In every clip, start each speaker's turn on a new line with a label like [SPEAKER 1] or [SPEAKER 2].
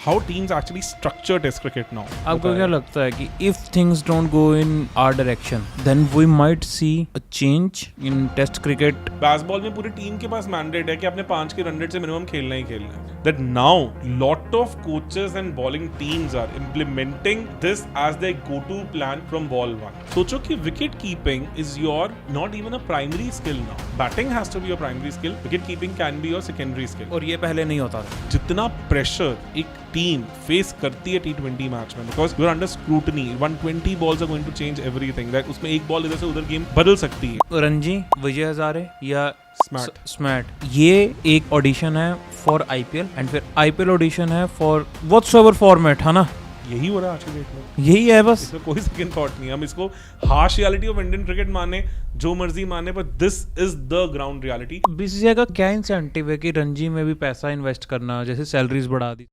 [SPEAKER 1] how teams actually structure Test cricket now.
[SPEAKER 2] आपको क्या लगता है कि if things don't go in our direction, then we might see a change in Test cricket?
[SPEAKER 1] Baseball में पूरी team के पास mandate है कि आपने 5 के रन रेट से मिनिमम खेलना ही खेलना है. That now lot of coaches and bowling teams are implementing this as their go-to plan from ball one. सोचो कि wicket keeping is your not even a primary skill now. Batting has to be your primary skill. Wicket keeping can be your secondary skill.
[SPEAKER 2] और ये पहले नहीं होता था.
[SPEAKER 1] जितना pressure एक टीम फेस करती है T20 मैच में, because you are under scrutiny, 120 balls are going to change everything, that उसमें एक बॉल इधर से उधर गेम बदल सकती है.
[SPEAKER 2] रणजी, विजय हजारे या
[SPEAKER 1] स्मैट,
[SPEAKER 2] ये एक ऑडिशन है फॉर आईपीएल एंड फिर आईपीएल ऑडिशन है फॉर व्हाटसएवर फॉर्मेट, है ना?
[SPEAKER 1] यही हो रहा है आज के डेट में.
[SPEAKER 2] यही है बस,
[SPEAKER 1] इसमें कोई सेकंड थॉट नहीं. हम इसको harsh reality of Indian cricket माने, जो मर्जी माने, but this is the ground reality.
[SPEAKER 2] BCCI का क्या इंसेंटिव है कि रणजी में भी पैसा इन्वेस्ट करना, जैसे सैलरीज बढ़ा दी?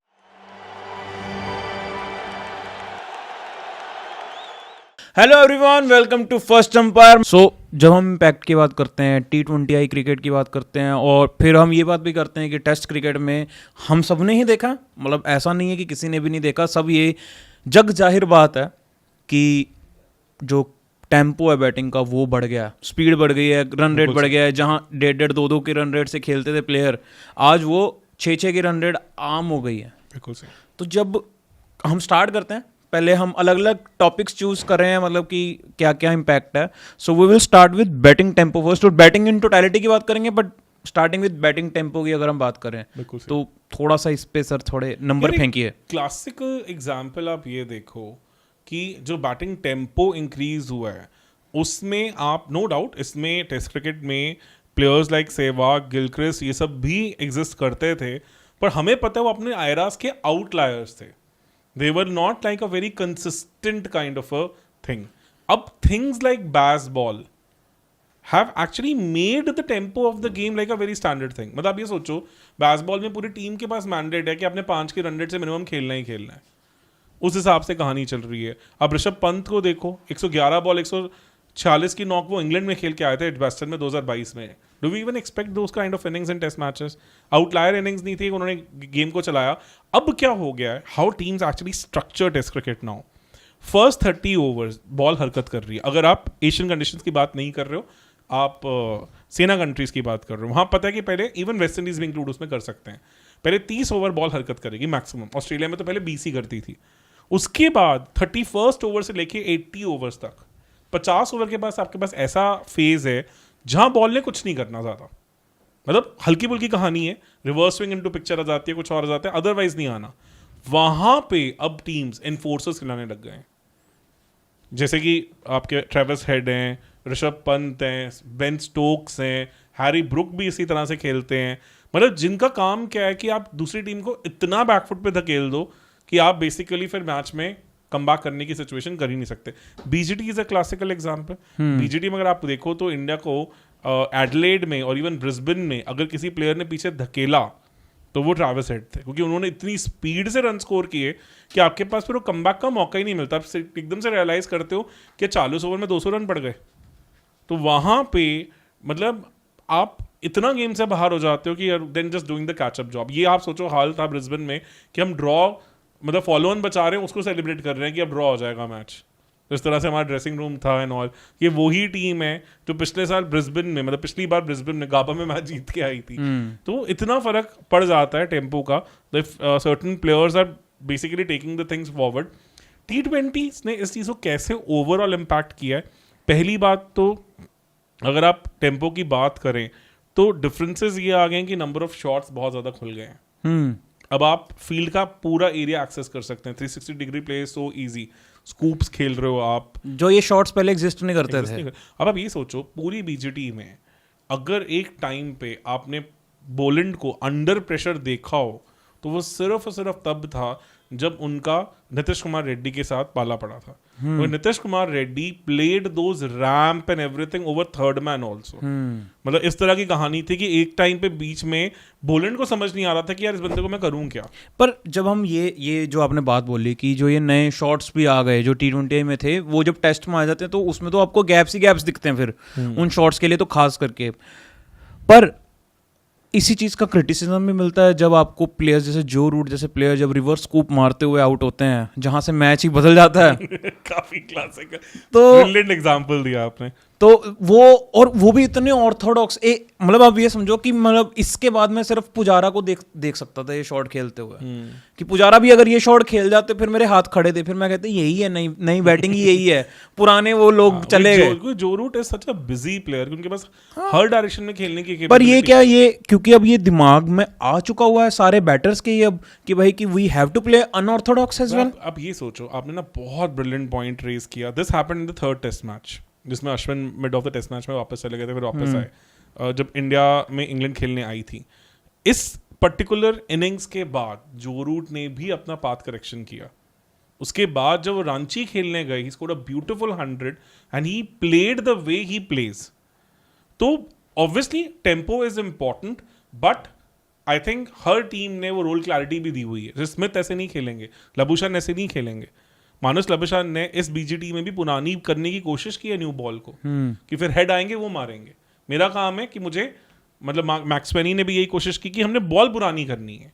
[SPEAKER 2] Hello everyone, welcome to first umpire. So जब हम इम्पैक्ट की बात करते हैं, T20I क्रिकेट की बात करते हैं, और फिर हम ये बात भी करते हैं कि टेस्ट क्रिकेट में हम सब ने ही देखा, मतलब ऐसा नहीं है कि किसी ने भी नहीं देखा, सब ये जग जाहिर बात है कि जो टेम्पो है बैटिंग का वो बढ़ गया, स्पीड बढ़ गई है, रन रेट बढ़ गया है. जहाँ 1.5 2 के रन रेट से खेलते थे प्लेयर, आज वो 6 की रन रेट आम हो गई है.
[SPEAKER 1] बिल्कुल सही.
[SPEAKER 2] तो जब हम स्टार्ट करते हैं, पहले हम अलग अलग टॉपिक्स चूज कर रहे हैं, मतलब कि क्या क्या इम्पैक्ट है. So we will start with batting tempo first, और बैटिंग इन टोटलिटी की बात करेंगे, but starting with batting tempo की अगर हम बात करें तो थोड़ा सा इस पे सर थोड़े नंबर फेंकिए.
[SPEAKER 1] क्लासिकल एग्जाम्पल आप ये देखो कि जो बैटिंग टेम्पो इंक्रीज हुआ है उसमें आप नो डाउट, इसमें टेस्ट क्रिकेट में प्लेयर्स लाइक सहवाग, गिलक्रिस्ट, ये सब भी एग्जिस्ट करते थे, पर हमें पता है वो अपने आयरास के आउटलायर्स थे. They were not like a very consistent kind of a thing. Ab things like baseball have actually made the tempo of the game like a very standard thing. मतलब आप ये सोचो, baseball में पूरी टीम के पास mandate है कि आपने 5 के रन रेट से मिनिमम खेलना ही खेलना है. उस हिसाब से कहानी चल रही है. अब ऋषभ पंत को देखो, 111 बॉल 146 की नॉक वो इंग्लैंड में खेल के आए थे एडवेस्टन में 2022 में. Do we even expect those kind of innings in test matches? Outlier innings नहीं थी, उन्होंने गेम को चलाया. अब क्या हो गया है, how teams actually structure test cricket now. First 30 overs ball हरकत कर रही है. अगर आप एशियन कंडीशंस की बात नहीं कर रहे हो, आप सेना कंट्रीज की बात कर रहे हो, वहां पता है कि पहले इवन वेस्ट इंडीज भी इंक्लूड उसमें कर सकते हैं. पहले 30 ओवर बॉल हरकत करेगी मैक्सिमम. ऑस्ट्रेलिया में तो पहले 20 ही करती थी. उसके बाद 31st ओवर से लेके 80 ओवर्स तक 50 ओवर के पास आपके पास ऐसा फेज है जहां बॉल ने कुछ नहीं करना ज्यादा. मतलब हल्की फुल्की कहानी है, रिवर्स स्विंग इनटू पिक्चर आ जाती है, कुछ और आ जाता है, अदरवाइज नहीं आना. वहां पे अब टीम्स एनफोर्सर्स खिलाने लग गए हैं, जैसे कि आपके ट्रेविस हेड हैं, ऋषभ पंत हैं, बेन स्टोक्स हैं, हैरी ब्रुक भी इसी तरह से खेलते हैं. मतलब जिनका काम क्या है कि आप दूसरी टीम को इतना बैकफुट पे धकेल दो कि आप बेसिकली फिर मैच में कम बैक करने की सिचुएशन कर ही नहीं सकते. BGT is a classical example. BGT में अगर आप देखो तो इंडिया को एडलेड में और इवन ब्रिस्बेन में अगर किसी प्लेयर ने पीछे धकेला तो वो ट्रेविस हेड थे, क्योंकि उन्होंने इतनी स्पीड से रन स्कोर किए कि आपके पास फिर वो कम बैक का मौका ही नहीं मिलता. आप एकदम से रियलाइज करते हो कि 40 ओवर में 200 रन पड़ गए. तो वहां पे मतलब आप इतना गेम से बाहर हो जाते हो कि then just doing the catch up job. ये आप सोचो हाल था ब्रिस्बेन में कि हम ड्रॉ, मतलब फॉलो ऑन बचा रहे हैं, उसको सेलिब्रेट कर रहे हैं कि अब ड्रॉ हो जाएगा मैच. इस तरह से हमारा ड्रेसिंग रूम था एंड ऑल. ये वही टीम है जो पिछले साल ब्रिस्बेन में, मतलब पिछली बार ब्रिस्बेन में गाबा में मैच जीत के आई थी. तो इतना फर्क पड़ जाता है टेम्पो का. Certain players are basically taking the things forward. T20 ने इस चीज़ को कैसे ओवरऑल इम्पैक्ट किया है? पहली बात तो अगर आप टेम्पो की बात करें तो डिफरेंसेस ये आ गए हैं कि नंबर ऑफ शॉट्स बहुत ज़्यादा खुल गए हैं. अब आप फील्ड का पूरा एरिया एक्सेस कर सकते हैं. 360 degree play so easy. Scoops खेल रहे हो आप, जो
[SPEAKER 2] ये शॉट्स पहले एग्जिस्ट नहीं करते थे.
[SPEAKER 1] अब आप ये सोचो, पूरी बीजीटी में अगर एक टाइम पे आपने बोलैंड को अंडर प्रेशर देखा हो तो वो सिर्फ और सिर्फ तब था जब उनका नीतीश कुमार रेड्डी के साथ पाला पड़ा था. Nitish Kumar Reddy played those ramp and everything over third man also. मतलब इस तरह की कहानी थी कि एक टाइम पे बीच में बोलैंड को समझ नहीं आ रहा था कि यार इस बंदे को मैं करूं क्या.
[SPEAKER 2] पर जब हम ये जो आपने बात बोली कि जो ये नए शॉट्स भी आ गए जो T20 में थे, वो जब टेस्ट में आ जाते हैं तो उसमें तो आपको गैप्स ही गैप्स दिखते हैं फिर उन शॉट्स के लिए, तो खास करके. पर इसी चीज़ का क्रिटिसिज्म भी मिलता है जब आपको प्लेयर्स जैसे जो रूट जैसे प्लेयर जब रिवर्स स्कूप मारते हुए आउट होते हैं, जहां से मैच ही बदल जाता है।
[SPEAKER 1] काफी क्लासिक,
[SPEAKER 2] तो
[SPEAKER 1] ब्रिलियंट एग्जांपल दिया आपने।
[SPEAKER 2] तो वो भी इतने ऑर्थोडॉक्स, मतलब आप ये समझो कि मतलब इसके बाद मैं सिर्फ पुजारा को देख सकता था ये शॉट खेलते हुए, कि पुजारा भी अगर ये शॉट खेल जाते फिर मेरे हाथ खड़े थे, फिर मैं कहते यही है, नई बैटिंग यही है, पुराने वो लोग चले गए।
[SPEAKER 1] Joe Root is such a busy player, उनके पास हर डायरेक्शन में खेलने की
[SPEAKER 2] पर ये क्या, ये क्योंकि अब ये दिमाग में आ चुका हुआ है सारे बैटर्स के ये अब कि भाई कि we have to play unorthodox as well.
[SPEAKER 1] अब ये सोचो, आपने ना बहुत ब्रिलियंट पॉइंट रेज किया। This happened in the third test match, जिसमें Ashwin mid of the test match में वापस चले गए थे, फिर वापस आए जब इंडिया में इंग्लैंड खेलने आई थी। इस पर्टिकुलर इनिंग्स के बाद जो रूट ने भी अपना पाथ करेक्शन किया। उसके बाद जब वो रांची खेलने गए, he scored a beautiful 100 and he played the way he plays. तो obviously tempo is important, but I think हर टीम ने वो रोल क्लैरिटी भी दी हुई है। स्मिथ ऐसे नहीं खेलेंगे, लबूशान ऐसे नहीं खेलेंगे। मानुस लबूशान ने इस बीजीटी में भी पुरानी करने की कोशिश की है न्यू बॉल को, कि फिर हेड आएंगे वो मारेंगे। मेरा काम है कि मुझे, मतलब मैक्सवेनी ने भी यही कोशिश की कि हमने बॉल पुरानी करनी है।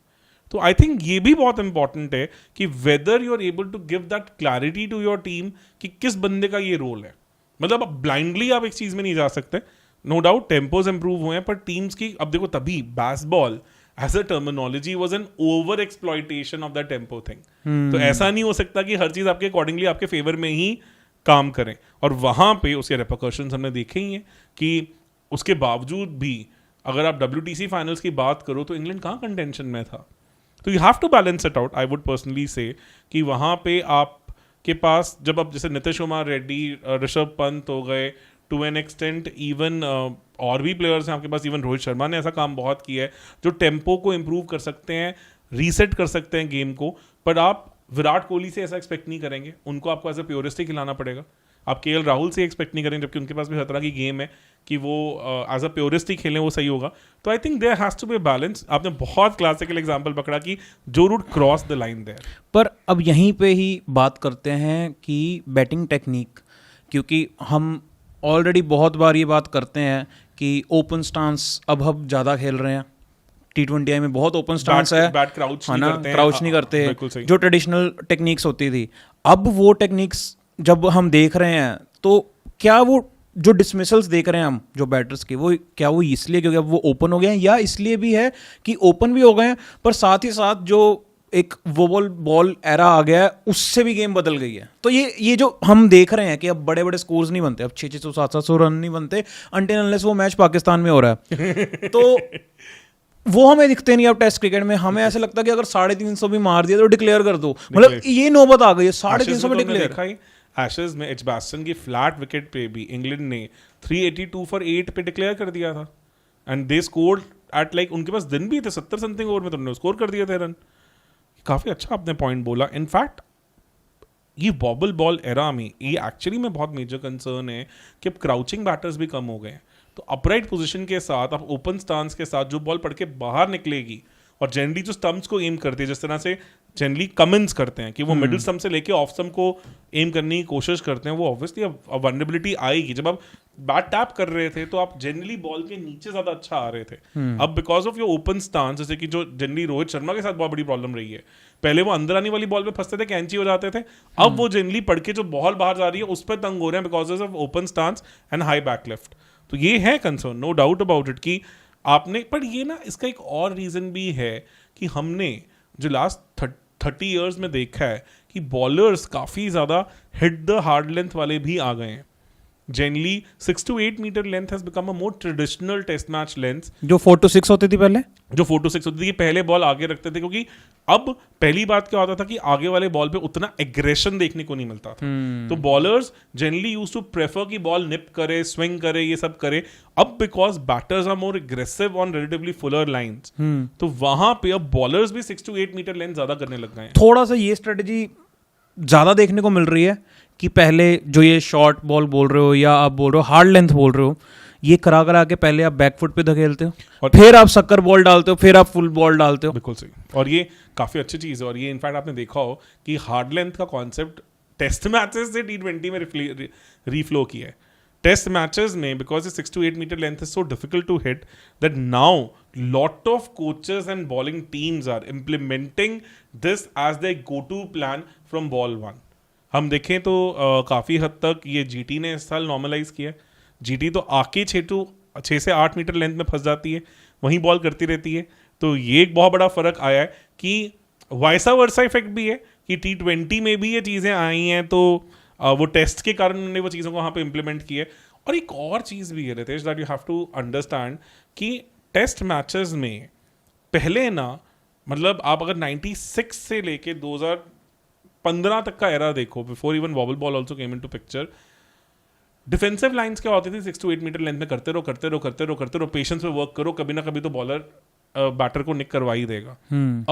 [SPEAKER 1] तो आई थिंक ये भी बहुत इंपॉर्टेंट है कि whether you are able to give that clarity to your team कि किस बंदे का ये रोल है। मतलब अब ब्लाइंडली आप एक चीज में नहीं जा सकते। नो डाउट टेम्पोज इंप्रूव हुए हैं, पर टीम्स की अब देखो, तभी Bazball as a terminology was an over exploitation of the tempo thing. तो ऐसा नहीं हो सकता कि हर चीज आपके अकॉर्डिंगली आपके फेवर में ही काम करें, और वहां पे उसके रेपरकशंस हमने देखे ही हैं कि उसके बावजूद भी अगर आप WTC फाइनल्स की बात करो तो इंग्लैंड कहाँ कंटेंशन में था। तो you have to balance it out. I would personally say कि वहां पे आपके पास जब आप जैसे नीतीश कुमार रेड्डी, ऋषभ पंत हो गए, टू एन एक्सटेंट इवन और भी प्लेयर्स हैं आपके पास, इवन रोहित शर्मा ने ऐसा काम बहुत किया है जो टेम्पो को इम्प्रूव कर सकते हैं, रीसेट कर सकते हैं गेम को। पर आप विराट कोहली से ऐसा एक्सपेक्ट नहीं करेंगे, उनको आपको एज अ प्योरिस्ट ही खिलाना पड़ेगा। आप KL राहुल से एक्सपेक्ट नहीं करेंगे, जबकि उनके पास भी हर तरह की गेम है कि वो एज अ प्योरिस्ट ही खेलें, वो सही होगा। तो I think there has to be balance. आपने बहुत क्लासिकल एग्जांपल पकड़ा कि Joe Root cross the line there.
[SPEAKER 2] पर अब यहीं पे ही बात करते हैं कि बैटिंग टेक्निक, क्योंकि हम ऑलरेडी बहुत बार ये बात करते हैं कि ओपन स्टांस अब हम ज़्यादा खेल रहे हैं। T20I में बहुत ओपन स्टांस है,
[SPEAKER 1] बैट क्राउच नहीं करते हैं,
[SPEAKER 2] क्राउच नहीं करते,
[SPEAKER 1] बिल्कुल सही।
[SPEAKER 2] जो ट्रेडिशनल टेक्निक्स होती थी। अब वो टेक्निक्स जब हम देख रहे हैं तो क्या वो जो डिसमिसल्स देख रहे हैं हम जो बैटर्स के, वो क्या वो इसलिए क्योंकि अब वो ओपन हो गए हैं, या इसलिए भी है कि ओपन भी हो गए हैं पर साथ ही साथ जो एक वो बॉल एरा आ गया है उससे भी गेम बदल गई है। तो ये जो हम देख रहे हैं कि अब बड़े बड़े स्कोर्स नहीं बनते, अब 600 700 रन नहीं बनते अनटिल अनलेस वो मैच पाकिस्तान में हो रहा है। तो वो हमें दिखते नहीं अब टेस्ट क्रिकेट में। हमें ऐसा लगता है कि अगर 350 भी मार दिया तो डिक्लेयर कर दो। मतलब ये नौबत आ गई है 350 में डिक्लेयर।
[SPEAKER 1] एशेज में एजबास्टन की फ्लैट विकेट पे भी इंग्लैंड ने 382 फॉर 8 पे डिक्लेयर कर दिया था, and they scored at like, उनके पास दिन भी थे 70 समथिंग ओवर में, तो उन्होंने स्कोर कर दिए थे रन। काफी अच्छा आपने पॉइंट बोला। इनफैक्ट ये बॉबल बॉल एरा में ये एक्चुअली में बहुत मेजर कंसर्न है कि अब क्राउचिंग बैटर्स भी कम हो गए हैं। तो अपराइट पोजीशन के साथ आप ओपन स्टांस के साथ जो बॉल पड़ के बाहर निकलेगी, और जनरली जो स्टंप्स को एम करती है, जिस तरह से जनरली कमिंस करते हैं कि वो मिडिल स्टंप से लेके ऑफ स्टंप को एम करने की कोशिश करते हैं, वो ऑब्वियसली अब वनरेबिलिटी आएगी। जब आप बैट टैप कर रहे थे तो आप जनरली बॉल के नीचे ज्यादा अच्छा आ रहे थे। अब because of your open stance, जैसे कि जो जनरली रोहित शर्मा के साथ बहुत बड़ी प्रॉब्लम रही है, पहले वो अंदर आने वाली बॉल पे फंसते थे, कैंची हो जाते थे, अब वो जनरली पड़ के जो बॉल बाहर जा रही है उस पर तंग हो रहे हैं because of open stance and high back lift. तो ये है concern, no doubt about it कि आपने, पर ये ना इसका एक और रीजन भी है कि हमने जो लास्ट 30 ईयर्स में देखा है कि बॉलर्स काफी ज्यादा हिट द हार्ड लेंथ वाले भी आ गए हैं। Generally 6 to 8 metre length has become a more traditional test match length.
[SPEAKER 2] जो 4 to 6 होती थी पहले,
[SPEAKER 1] जो 4 to 6 होती थी, पहले बॉल आगे रखते थे, क्योंकि अब पहली बात क्या होता था कि आगे वाले बॉल पे उतना एग्रेशन देखने को नहीं मिलता था। तो bowlers generally used to prefer कि बॉल निप करे, स्विंग करे, ये सब करे। अब because batters are more aggressive on relatively fuller lines, तो वहां पे अब बॉलर्स भी 6 to 8 मीटर लेंथ ज्यादा करने लग गए हैं।
[SPEAKER 2] थोड़ा सा ये स्ट्रेटजी ज्यादा देखने को मिल रही है कि पहले जो ये शॉर्ट बॉल बोल रहे हो या आप बोल रहे हो हार्ड लेंथ बोल रहे हो, ये करा के पहले आप बैकफुट पे धकेलते हो और फिर आप सक्कर बॉल डालते हो, फिर आप फुल बॉल डालते हो।
[SPEAKER 1] बिल्कुल सही, और ये काफी अच्छी चीज है। और ये इनफैक्ट आपने देखा हो कि हार्ड लेंथ का कॉन्सेप्ट टेस्ट मैचेस से T20 में रिफ्लो किया है। टेस्ट मैचेस में because 6 to 8 metre length is so difficult to hit that now lot of coaches and bowling teams are implementing this as the go to plan from ball 1. हम देखें तो काफ़ी हद तक ये जीटी ने इस साल नॉर्मलाइज किया. जीटी तो आके 6 से 8 मीटर लेंथ में फंस जाती है, वहीं बॉल करती रहती है. तो ये एक बहुत बड़ा फर्क आया है कि वाइसा वर्सा इफेक्ट भी है कि T20 में भी ये चीज़ें आई हैं, तो वो टेस्ट के कारण उन्होंने वो चीज़ों को वहाँ पे इम्प्लीमेंट की है. और एक और चीज़ भी है Ritesh that you have to understand कि टेस्ट मैचेस में पहले ना, मतलब आप अगर 96 से लेके 2015 तक का एरा देखो, before even wobble ball also came into picture, defensive lines क्या होती थी, 6 to 8 मीटर लेंथ में करते रहो, पेशेंस पे वर्क करो, कभी ना कभी तो बॉलर बैटर को निक करवा ही देगा.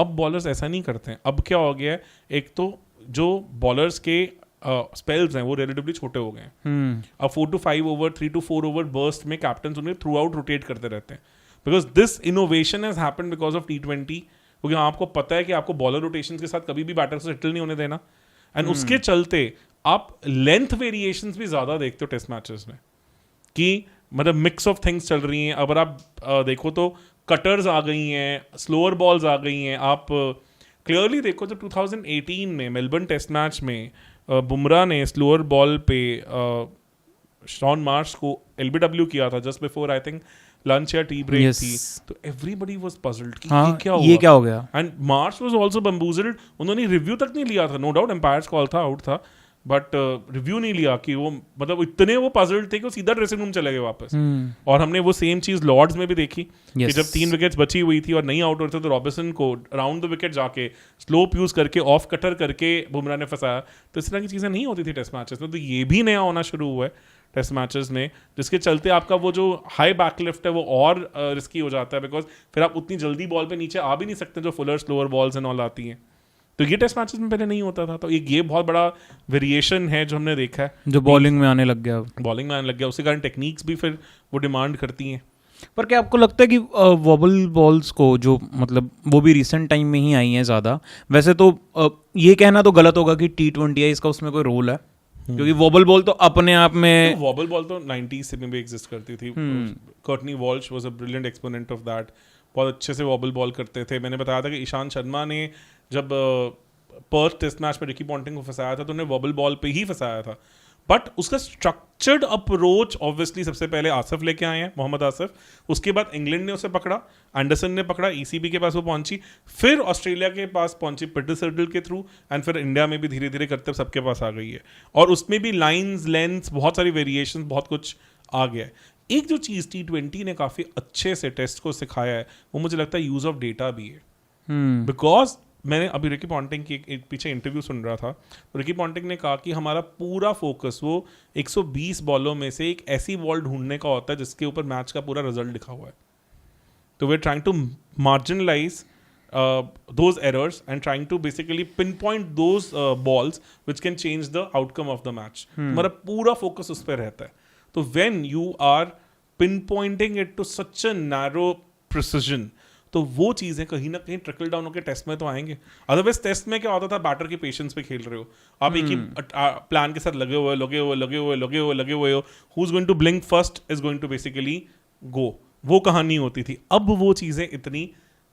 [SPEAKER 1] अब बॉलर्स ऐसा नहीं करते हैं. अब क्या हो गया है, एक तो जो बॉलर्स के स्पेल्स हैं वो रिलेटिवली छोटे हो गए हैं. अब 4 to 5 over, 3 to 4 over burst में कैप्टन उन्हें थ्रू आउट रोटेट करते रहते हैं. Because this innovation has happened because of T20, क्योंकि आपको पता है कि आपको बॉलर रोटेशन के साथ कभी भी बैटर को सेटल नहीं होने देना. एंड उसके चलते आप लेंथ वेरिएशंस भी ज्यादा देखते हो टेस्ट मैचेस में, कि मतलब मिक्स ऑफ थिंग्स चल रही हैं. अगर आप देखो तो कटर्स आ गई हैं, स्लोअर बॉल्स आ गई हैं. आप क्लियरली देखो जब 2018 में मेलबर्न टेस्ट मैच में बुमराह ने स्लोअर बॉल पे शॉन मार्श को LBW किया था just before I think lunch या टी ब्रेक थी, तो एवरीबडी वाज पजल्ड कि ये क्या हो गया. And Marsh was also bamboozled. उन्होंने रिव्यू तक नहीं लिया था, नो डाउट एम्पायर्स कॉल था, आउट था, बट रिव्यू नहीं लिया कि वो, मतलब इतने वो पजल्ड थे कि वो सीधा ड्रेसिंग रूम चले गए वापस. और हमने वो सेम चीज लॉर्ड्स में भी देखी कि जब 3 विकेट्स बची हुई थी और नहीं आउट हो रहे थे, तो रॉबिन्सन को अराउंड द विकेट जाके स्लोप यूज करके ऑफ कटर करके बुमराह ने फंसाया. तो इस तरह की चीजें नहीं होती थी टेस्ट मैचेस में. तो ये भी नया होना शुरू हुआ है टेस्ट मैचेस में, जिसके चलते आपका वो जो हाई बैकलिफ्ट है वो और रिस्की हो जाता है, बिकॉज फिर आप उतनी जल्दी बॉल पे नीचे आ भी नहीं सकते जो Fuller slower balls and all आती हैं. तो ये टेस्ट मैचेस में पहले नहीं होता था. तो ये बहुत बड़ा वेरिएशन है जो हमने देखा है,
[SPEAKER 2] जो बॉलिंग में आने लग गया.
[SPEAKER 1] उसके कारण टेक्निक्स भी फिर वो डिमांड करती हैं.
[SPEAKER 2] पर क्या आपको लगता है कि वॉबल बॉल्स को जो, मतलब वो भी रिसेंट टाइम में ही आई हैं ज़्यादा, वैसे तो ये कहना तो गलत होगा कि T20 है इसका उसमें कोई रोल है, क्योंकि वॉबल बॉल तो अपने आप में,
[SPEAKER 1] वॉबल बॉल तो 90s में भी एग्जिस्ट करती थी. Courtney Walsh was a brilliant exponent of that. बहुत अच्छे से वॉबल बॉल करते थे. मैंने बताया था कि ईशांत शर्मा ने जब पर्थ टेस्ट मैच में रिकी पॉन्टिंग को फंसाया था तो उन्हें वॉबल बॉल पे ही फंसाया था. बट उसका स्ट्रक्चर्ड अप्रोच ऑब्वियसली सबसे पहले आसिफ लेके आए हैं, मोहम्मद आसिफ. उसके बाद इंग्लैंड ने उसे पकड़ा, एंडरसन ने पकड़ा, ECB के पास वो पहुंची, फिर ऑस्ट्रेलिया के पास पहुंची पिटरसर्टल के थ्रू, एंड फिर इंडिया में भी धीरे धीरे करते सबके पास आ गई है. और उसमें भी लाइन्स, लेंथ्स, बहुत सारी वेरिएशन, बहुत कुछ आ गया है. एक जो चीज़ T20 ने काफ़ी अच्छे से टेस्ट को सिखाया है वो मुझे लगता है यूज़ ऑफ डेटा भी है. बिकॉज मैंने अभी रिकी पॉन्टिंग की एक पीछे इंटरव्यू सुन रहा था, तो रिकी पॉन्टिंग ने कहा कि हमारा पूरा फोकस वो 120 बॉलों में से एक ऐसी बॉल ढूंढने का होता है जिसके ऊपर मैच का पूरा रिजल्ट लिखा हुआ है. तो we are trying to marginalise those errors and trying to basically pinpoint those balls which can change the outcome of the match. हमारा पूरा फोकस उस पर रहता है. तो when you are pinpointing it to such a narrow precision, तो वो चीज़ें कहीं ना कहीं ट्रिकल डाउन होकर टेस्ट में तो आएंगे. अदरवाइज टेस्ट में क्या होता था, बैटर की पेशेंस पे खेल रहे हो आप, एक ही प्लान के साथ लगे हुए हो, who is going to blink first is going to basically go, वो कहानी होती थी. अब वो चीज़ें इतनी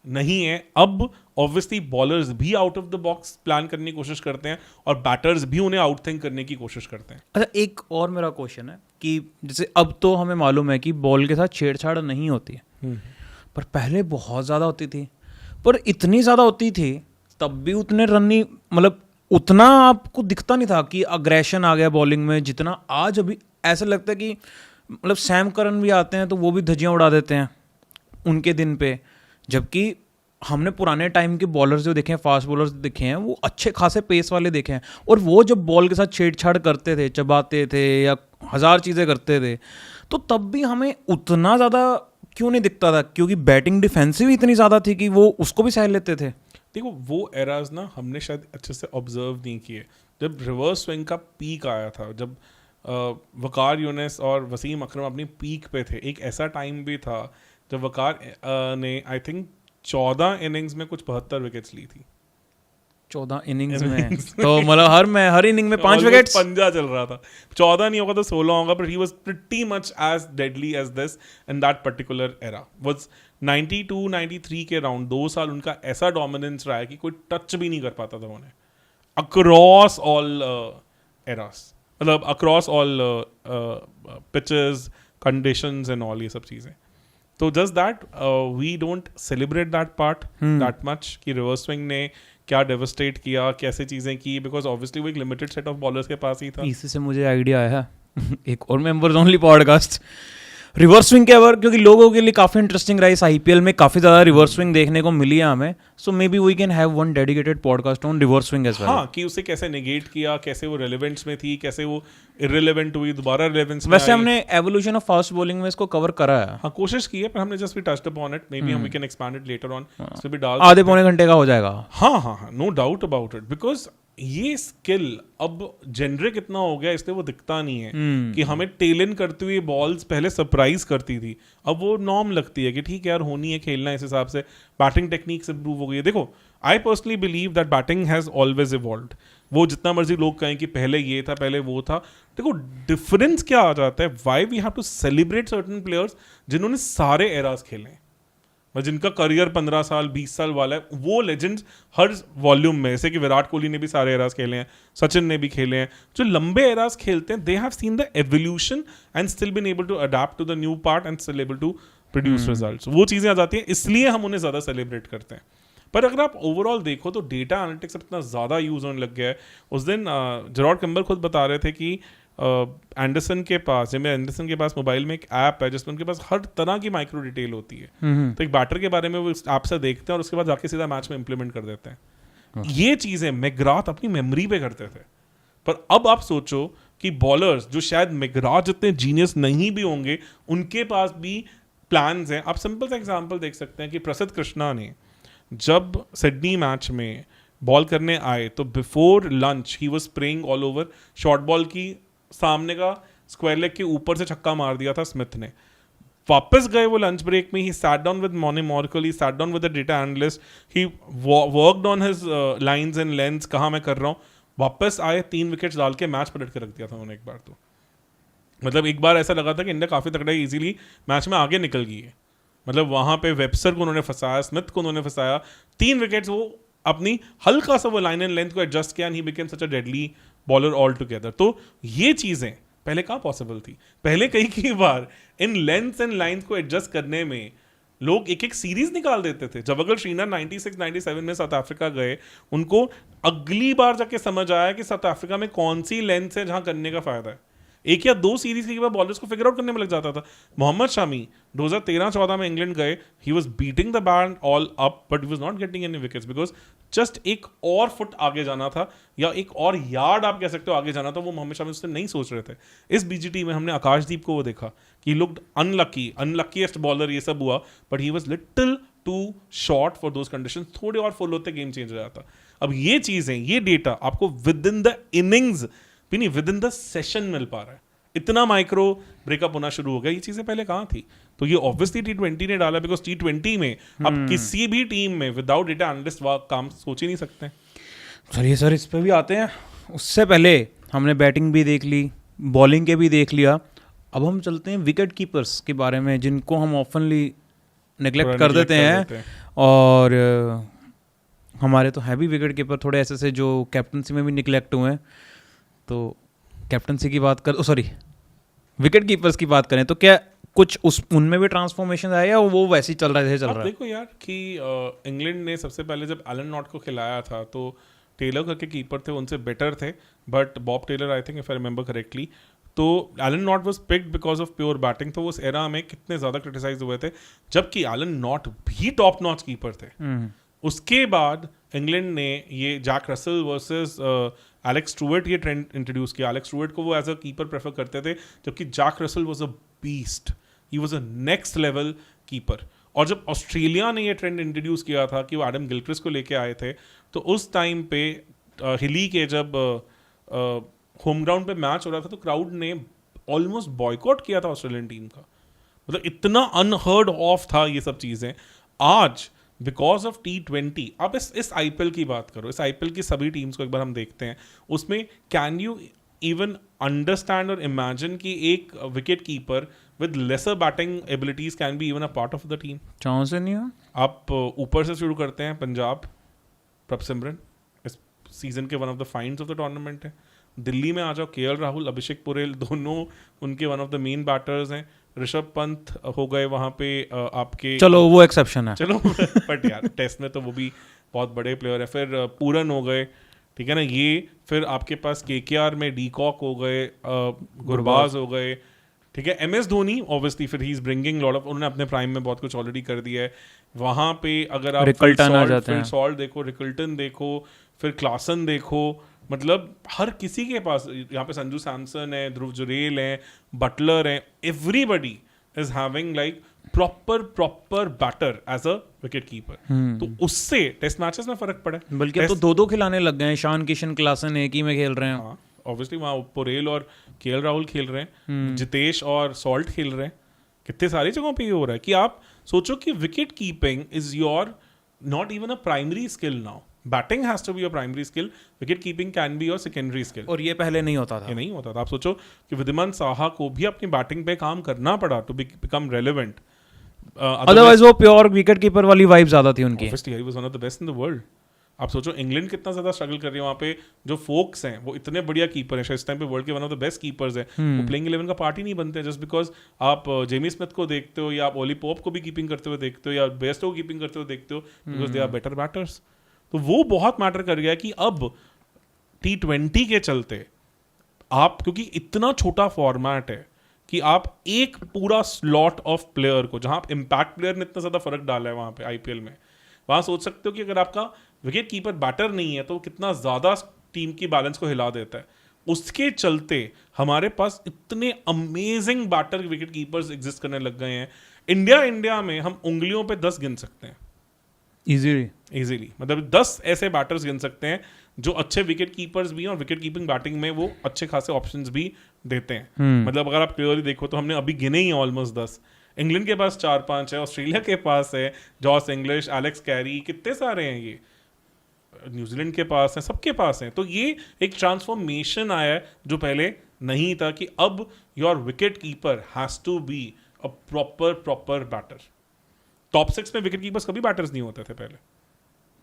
[SPEAKER 1] नहीं है. अब ऑब्वियसली बॉलर्स भी out of the box plan करने की कोशिश करते हैं और बैटर्स भी उन्हें आउट थिंक करने की कोशिश करते हैं.
[SPEAKER 2] अच्छा, एक और मेरा क्वेश्चन है कि जैसे अब तो हमें मालूम है कि बॉल के साथ छेड़छाड़ नहीं होती है, पर पहले बहुत ज़्यादा होती थी. पर इतनी ज़्यादा होती थी तब भी उतने रन नहीं, मतलब उतना आपको दिखता नहीं था कि अग्रेशन आ गया बॉलिंग में जितना आज. अभी ऐसा लगता है कि मतलब सैम करन भी आते हैं तो वो भी धज्जियाँ उड़ा देते हैं उनके दिन पे, जबकि हमने पुराने टाइम के बॉलर्स जो देखे हैं, फास्ट बॉलर्स देखे हैं, वो अच्छे खासे पेस वाले देखे हैं. और वो जब बॉल के साथ छेड़छाड़ करते थे, चबाते थे या हज़ार चीज़ें करते थे, तो तब भी हमें उतना ज़्यादा क्यों नहीं दिखता था? क्योंकि बैटिंग डिफेंसिव इतनी ज़्यादा थी कि वो उसको भी सह लेते थे.
[SPEAKER 1] देखो वो एराज ना हमने शायद अच्छे से ऑब्जर्व नहीं किए. जब रिवर्स स्विंग का पीक आया था, जब वकार यूनिस और वसीम अकरम अपनी पीक पे थे, एक ऐसा टाइम भी था जब वकार ने आई थिंक 14 इनिंग्स में कुछ 72 विकेट्स ली थी.
[SPEAKER 2] 14 इनिंग्स में तो मतलब हर इनिंग में 5 विकेट्स।
[SPEAKER 1] पंजा चल रहा था, 14 नहीं होगा तो 16 होगा, but he was pretty much as deadly as this in that particular era. was 92-93 के राउंड 2 साल उनका ऐसा डोमिनेंस रहा है कि कोई टच भी नहीं कर पाता था उन्हें अक्रॉस ऑल eras, मतलब across all pitches, conditions and all ये सब चीजें। तो just that we don't celebrate that part that much कि रिवर्स स्विंग ने क्या डेवस्टेट किया, कैसे चीजें की, बिकॉज ऑब्वियसली वो एक लिमिटेड सेट ऑफ बॉलर्स के पास ही था।
[SPEAKER 2] इसी से मुझे आइडिया आया एक और members only podcast reverse swing के अवर, क्योंकि लोगों के लिए काफी इंटरेस्टिंग रहा इस आईपीएल में, काफी ज्यादा रिवर्स स्विंग देखने को मिली है हमें। So maybe we can have one dedicated podcast on reverse swing as well.
[SPEAKER 1] हाँ, कि उसे कैसे नेगेट किया, कैसे वो रेलेवेंट्स में थी, कैसे वो इररिलेवेंट हुई, दोबारा रेलेवेंस में
[SPEAKER 2] वैसे
[SPEAKER 1] आई।
[SPEAKER 2] हमने एवोल्यूशन ऑफ फास्ट बॉलिंग में इसको कवर करा है।
[SPEAKER 1] हाँ, कोशिश की है, पर हमने जस्ट भी touched upon it. Maybe we can expand it later on, उसे भी डाल
[SPEAKER 2] आधे पौने घंटे का हो जाएगा।
[SPEAKER 1] हाँ, no doubt about it, because ये स्किल अब जेनरिक इतना हो गया इसलिए वो दिखता नहीं है कि हमें टेल इन करती हुई बॉल्स पहले सरप्राइज करती थी, अब वो नॉर्म लगती है कि ठीक है यार होनी है, खेलना है, इस हिसाब से बैटिंग टेक्निक्स इंप्रूव हो गई है। देखो, I personally believe that batting has always evolved. वो जितना मर्जी लोग कहें कि पहले ये था, पहले वो था, देखो डिफरेंस क्या आ जाता है, why we have to celebrate certain players जिन्होंने सारे एराज खेले हैं, जिनका करियर 15 साल 20 साल वाला है, वो लेजेंड्स हर वॉल्यूम में, जैसे कि विराट कोहली ने भी सारे एराज खेले हैं, सचिन ने भी खेले हैं, जो लंबे एराज खेलते हैं, they have seen the evolution and still been able to adapt to the new part and still able to produce results. वो चीजें आ जाती हैं, इसलिए हम उन्हें ज्यादा सेलिब्रेट करते हैं। पर अगर आप ओवरऑल देखो तो डेटा एनालिटिक्स इतना ज्यादा यूज होने लग गया है। उस दिन जेरार्ड किम्बल खुद बता रहे थे कि एंडरसन के पास मोबाइल में एक ऐप है जिसमें उनके पास हर तरह की माइक्रो डिटेल होती है। तो एक बैटर के बारे में वो ऐप से देखते हैं और उसके बाद जाके सीधा मैच में इंप्लीमेंट कर देते हैं। ये चीजें मैकग्राथ अपनी मेमोरी पे करते थे, पर अब आप सोचो कि बॉलर्स जो शायद मैकग्राथ जितने जीनियस नहीं भी होंगे, उनके पास भी प्लान्स हैं। आप सिंपल सा एग्जांपल देख सकते हैं कि प्रसिद्ध कृष्णा ने जब सिडनी मैच में बॉल करने आए तो before lunch he was praying all over, short ball की सामने का स्क्वायर लेग के ऊपर से छक्का मार दिया था स्मिथ ने। वापस गए वो लंच ब्रेक में, ही सैट डाउन विद मॉनी मॉर्कल, he sat down with the data analyst, he worked on his lines and lens, कहाँ मैं कर रहा हूँ। वापस आए, 3 विकेट्स डाल के मैच पलट के रख दिया था उन्होंने एक बार। तो मतलब एक बार ऐसा लगा था कि इंडिया काफी तगड़ा इजीली मैच में आगे निकल गई है। मतलब वहां पे वेब्सटर को उन्होंने फंसाया, स्मिथ को उन्होंने फंसाया, 3 विकेट्स वो अपनी हल्का सा वो लाइन एंड लेंथ को एडजस्ट किया and he became such a deadly bowler all together. तो ये चीजें पहले कहाँ पॉसिबल थी? पहले कई बार इन लेंथ्स एंड लाइंस को एडजस्ट करने में लोग एक एक सीरीज निकाल देते थे। जब अगर श्रीनाथ 96-97 में साउथ अफ्रीका गए, उनको अगली बार जाके समझ आया कि साउथ अफ्रीका में कौन सी लेंथ है जहां करने का फायदा है। 1 या 2 सीरीज के बाद बॉलर्स को फिगर आउट करने में लग जाता था। मोहम्मद शामी 2013-14 में इंग्लैंड गए, he was beating the band all up but he was not getting any wickets because just एक और फुट आगे जाना था या एक और यार्ड आप कह सकते हो आगे जाना था, वो मोहम्मद शामी उससे नहीं सोच रहे थे। इस बीजीटी में हमने आकाशदीप को वो देखा कि लुक्ड अनलकीएस्ट बॉलर ये सब हुआ, but he was little too short for those conditions. थोड़े और फुल होते गेम चेंज हो जाता। अब ये चीजें, ये डेटा आपको विद इन द इनिंग्स भी नहीं, विद इन द सेशन मिल पा रहा है। इतना माइक्रो ब्रेकअप होना शुरू हो गया। ये चीजें पहले कहाँ थी? तो ये ऑब्वियसली T20 ने डाला, बिकॉज T20 में आप किसी भी टीम में विदाउट डेटा एनालिस्ट काम सोच ही नहीं सकते।
[SPEAKER 2] चलिए सर, इस पे भी आते हैं। उससे पहले हमने बैटिंग भी देख ली, बॉलिंग के भी देख लिया। अब हम चलते हैं विकेट कीपर्स के बारे में, जिनको हम ऑफनली नेग्लेक्ट कर देते हैं। और हमारे तो है भी विकेट कीपर थोड़े ऐसे से जो कैप्टनसी में भी निगलेक्ट हुए हैं। तो कैप्टनसी की बात कर, सॉरी विकेट कीपर्स की बात करें तो क्या कुछ उनमें भी ट्रांसफॉर्मेशन आया या वो वैसे ही चल रहा है?
[SPEAKER 1] देखो यार कि इंग्लैंड ने सबसे पहले जब एलन नॉट को खिलाया था तो टेलर करके कीपर थे, उनसे बेटर थे, but Bob Taylor I think if I remember correctly, तो Alan Knott was picked because of pure batting. तो उस एरा में कितने ज्यादा क्रिटिसाइज हुए थे, जबकि एलन नॉट भी टॉप नॉच कीपर थे। उसके बाद इंग्लैंड ने ये Jack Russell versus Alex Stewart ये ट्रेंड इंट्रोड्यूस किया। एलेक्स स्टुअर्ट को वो एज अ कीपर प्रेफर करते थे, जबकि Jack Russell was a beast, he was a next level keeper. और जब ऑस्ट्रेलिया ने ये ट्रेंड इंट्रोड्यूस किया था कि वो एडम गिलक्रिस्ट को लेके आए थे, तो उस टाइम पे हिली के जब होम ग्राउंड पे मैच हो रहा था तो क्राउड ने ऑलमोस्ट बॉयकॉट किया था ऑस्ट्रेलियन टीम का। मतलब इतना अनहर्ड ऑफ था ये सब चीज़ें। आज बिकॉज ऑफ T20। अब इस IPL की बात करो, इस IPL की सभी टीम्स को एक बार हम देखते हैं, उसमें कैन यू इवन अंडरस्टैंड और इमेजिन कि एक wicket keeper with lesser batting abilities can be even a part of the team?
[SPEAKER 2] Chance ही नहीं है।
[SPEAKER 1] आप ऊपर से शुरू करते हैं, पंजाब, प्रभसिमरन इस सीजन के one of the finds of the tournament है। दिल्ली में आ जाओ, KL राहुल, अभिषेक पुरेल, दोनों उनके one of the main batters हैं। ऋषभ पंत हो गए वहां पे आपके,
[SPEAKER 2] चलो वो एक्सेप्शन है,
[SPEAKER 1] चलो बट यार टेस्ट में तो वो भी बहुत बड़े प्लेयर है। फिर पूरन हो गए, ठीक है ना, ये फिर आपके पास KKR में डीकॉक हो गए, गुरबाज हो गए, ठीक है। MS धोनी ऑब्वियसली, फिर he is bringing lot of, उन्होंने अपने प्राइम में बहुत कुछ ऑलरेडी कर दिया है। वहां पे अगर आप
[SPEAKER 2] रिकल्टन आ जाते हैं,
[SPEAKER 1] सॉल्ट देखो, रिकल्टन देखो, फिर क्लासन देखो, मतलब हर किसी के पास, यहाँ पे संजू सैमसन है, ध्रुव जुरेल है, बटलर है, everybody is having like proper batter as a wicket keeper. तो उससे टेस्ट मैचेस में फर्क पड़ा है।
[SPEAKER 2] बल्कि अब तो 2-2 खिलाने लग गए हैं। ईशान किशन, क्लासन एक ही में खेल रहे हैं।
[SPEAKER 1] हाँ, ऑब्वियसली वहाँ पुरेल और KL राहुल खेल रहे हैं, जितेश और सॉल्ट खेल रहे हैं, कितने सारी जगहों पे ये हो रहा है कि आप सोचो कि wicket keeping is your not even a primary skill now. Batting has to be your primary skill, wicket keeping can be your secondary skill.
[SPEAKER 2] और ये पहले नहीं होता था,
[SPEAKER 1] ये नहीं होता था। आप सोचो कि विद्यमान साहा को भी अपनी बैटिंग पे काम करना पड़ा टू बिकम रेलेवेंट,
[SPEAKER 2] अदरवाइज वो प्योर विकेट कीपर वाली वाइब ज्यादा थी उनकी।
[SPEAKER 1] Obviously he was one of the best in the world. आप सोचो इंग्लैंड कितना ज्यादा स्ट्रगल कर रही है वहाँ पे, जो फोक्स हैं वो इतने बढ़िया कीपर हैं, इस टाइम पे वर्ल्ड के one of the best keepers हैं, वो प्लेइंग 11 का पार्ट ही नहीं बनते जस्ट बिकॉज आप जेमी स्मिथ को देखते हो, या आप ओली पोप को भी कीपिंग करते हुए देखते हो, या बेस्टो को कीपिंग करते हुए देखते हो, because they are better batters. तो वो बहुत मैटर कर गया कि अब T20 के चलते आप, क्योंकि इतना छोटा फॉर्मेट है कि आप एक पूरा स्लॉट ऑफ प्लेयर को, जहां आप इम्पैक्ट प्लेयर ने इतना ज्यादा फर्क डाला है वहां पे IPL में, वहां सोच सकते हो कि अगर आपका विकेट कीपर बैटर नहीं है तो कितना ज्यादा टीम की बैलेंस को हिला देता है। उसके चलते हमारे पास इतने amazing batter wicket keepers exist करने लग गए हैं। इंडिया में हम उंगलियों पे 10 गिन सकते हैं इजीली, मतलब 10 ऐसे बैटर्स गिन सकते हैं जो अच्छे विकेट कीपर्स भी हैं और विकेट कीपिंग बैटिंग में वो अच्छे खासे ऑप्शंस भी देते हैं। मतलब अगर आप क्लियरली देखो तो हमने अभी गिने ही ऑलमोस्ट 10। इंग्लैंड के पास 4-5 है, ऑस्ट्रेलिया के पास है जॉस इंग्लिश, एलेक्स कैरी, कितने सारे हैं, ये न्यूजीलैंड के पास है, सबके पास है। तो ये एक ट्रांसफॉर्मेशन आया है जो पहले नहीं था कि अब your wicket keeper has to be a proper batter. Top 6 में विकेट कीपर्स कभी बैटर्स नहीं होते थे पहले,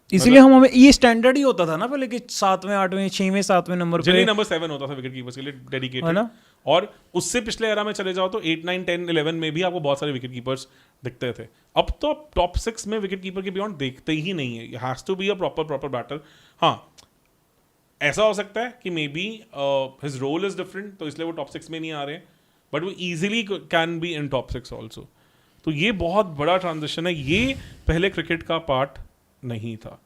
[SPEAKER 2] इसलिए हमें ये स्टैंडर्ड ही होता था ना पहले कि 7वें 8वें 6वें 7वें नंबर पे
[SPEAKER 1] नंबर 7 होता था विकेट कीपर्स के लिए डेडिकेटेड,
[SPEAKER 2] है ना।
[SPEAKER 1] और उससे पिछले एरा में चले जाओ तो 8, 9, 10, 11 में भी आपको बहुत सारे विकेट कीपर्स दिखते थे। अब तो टॉप 6 में विकेट कीपर के बियॉन्ड देखते ही नहीं है। Has to be a proper batter. हाँ, ऐसा हो सकता है कि maybe his role is different, तो इसलिए वो टॉप 6 में नहीं आ रहे हैं, बट वो easily can be in top 6 also. तो ये बहुत बड़ा ट्रांजिशन है, ये पहले क्रिकेट का पार्ट नहीं था।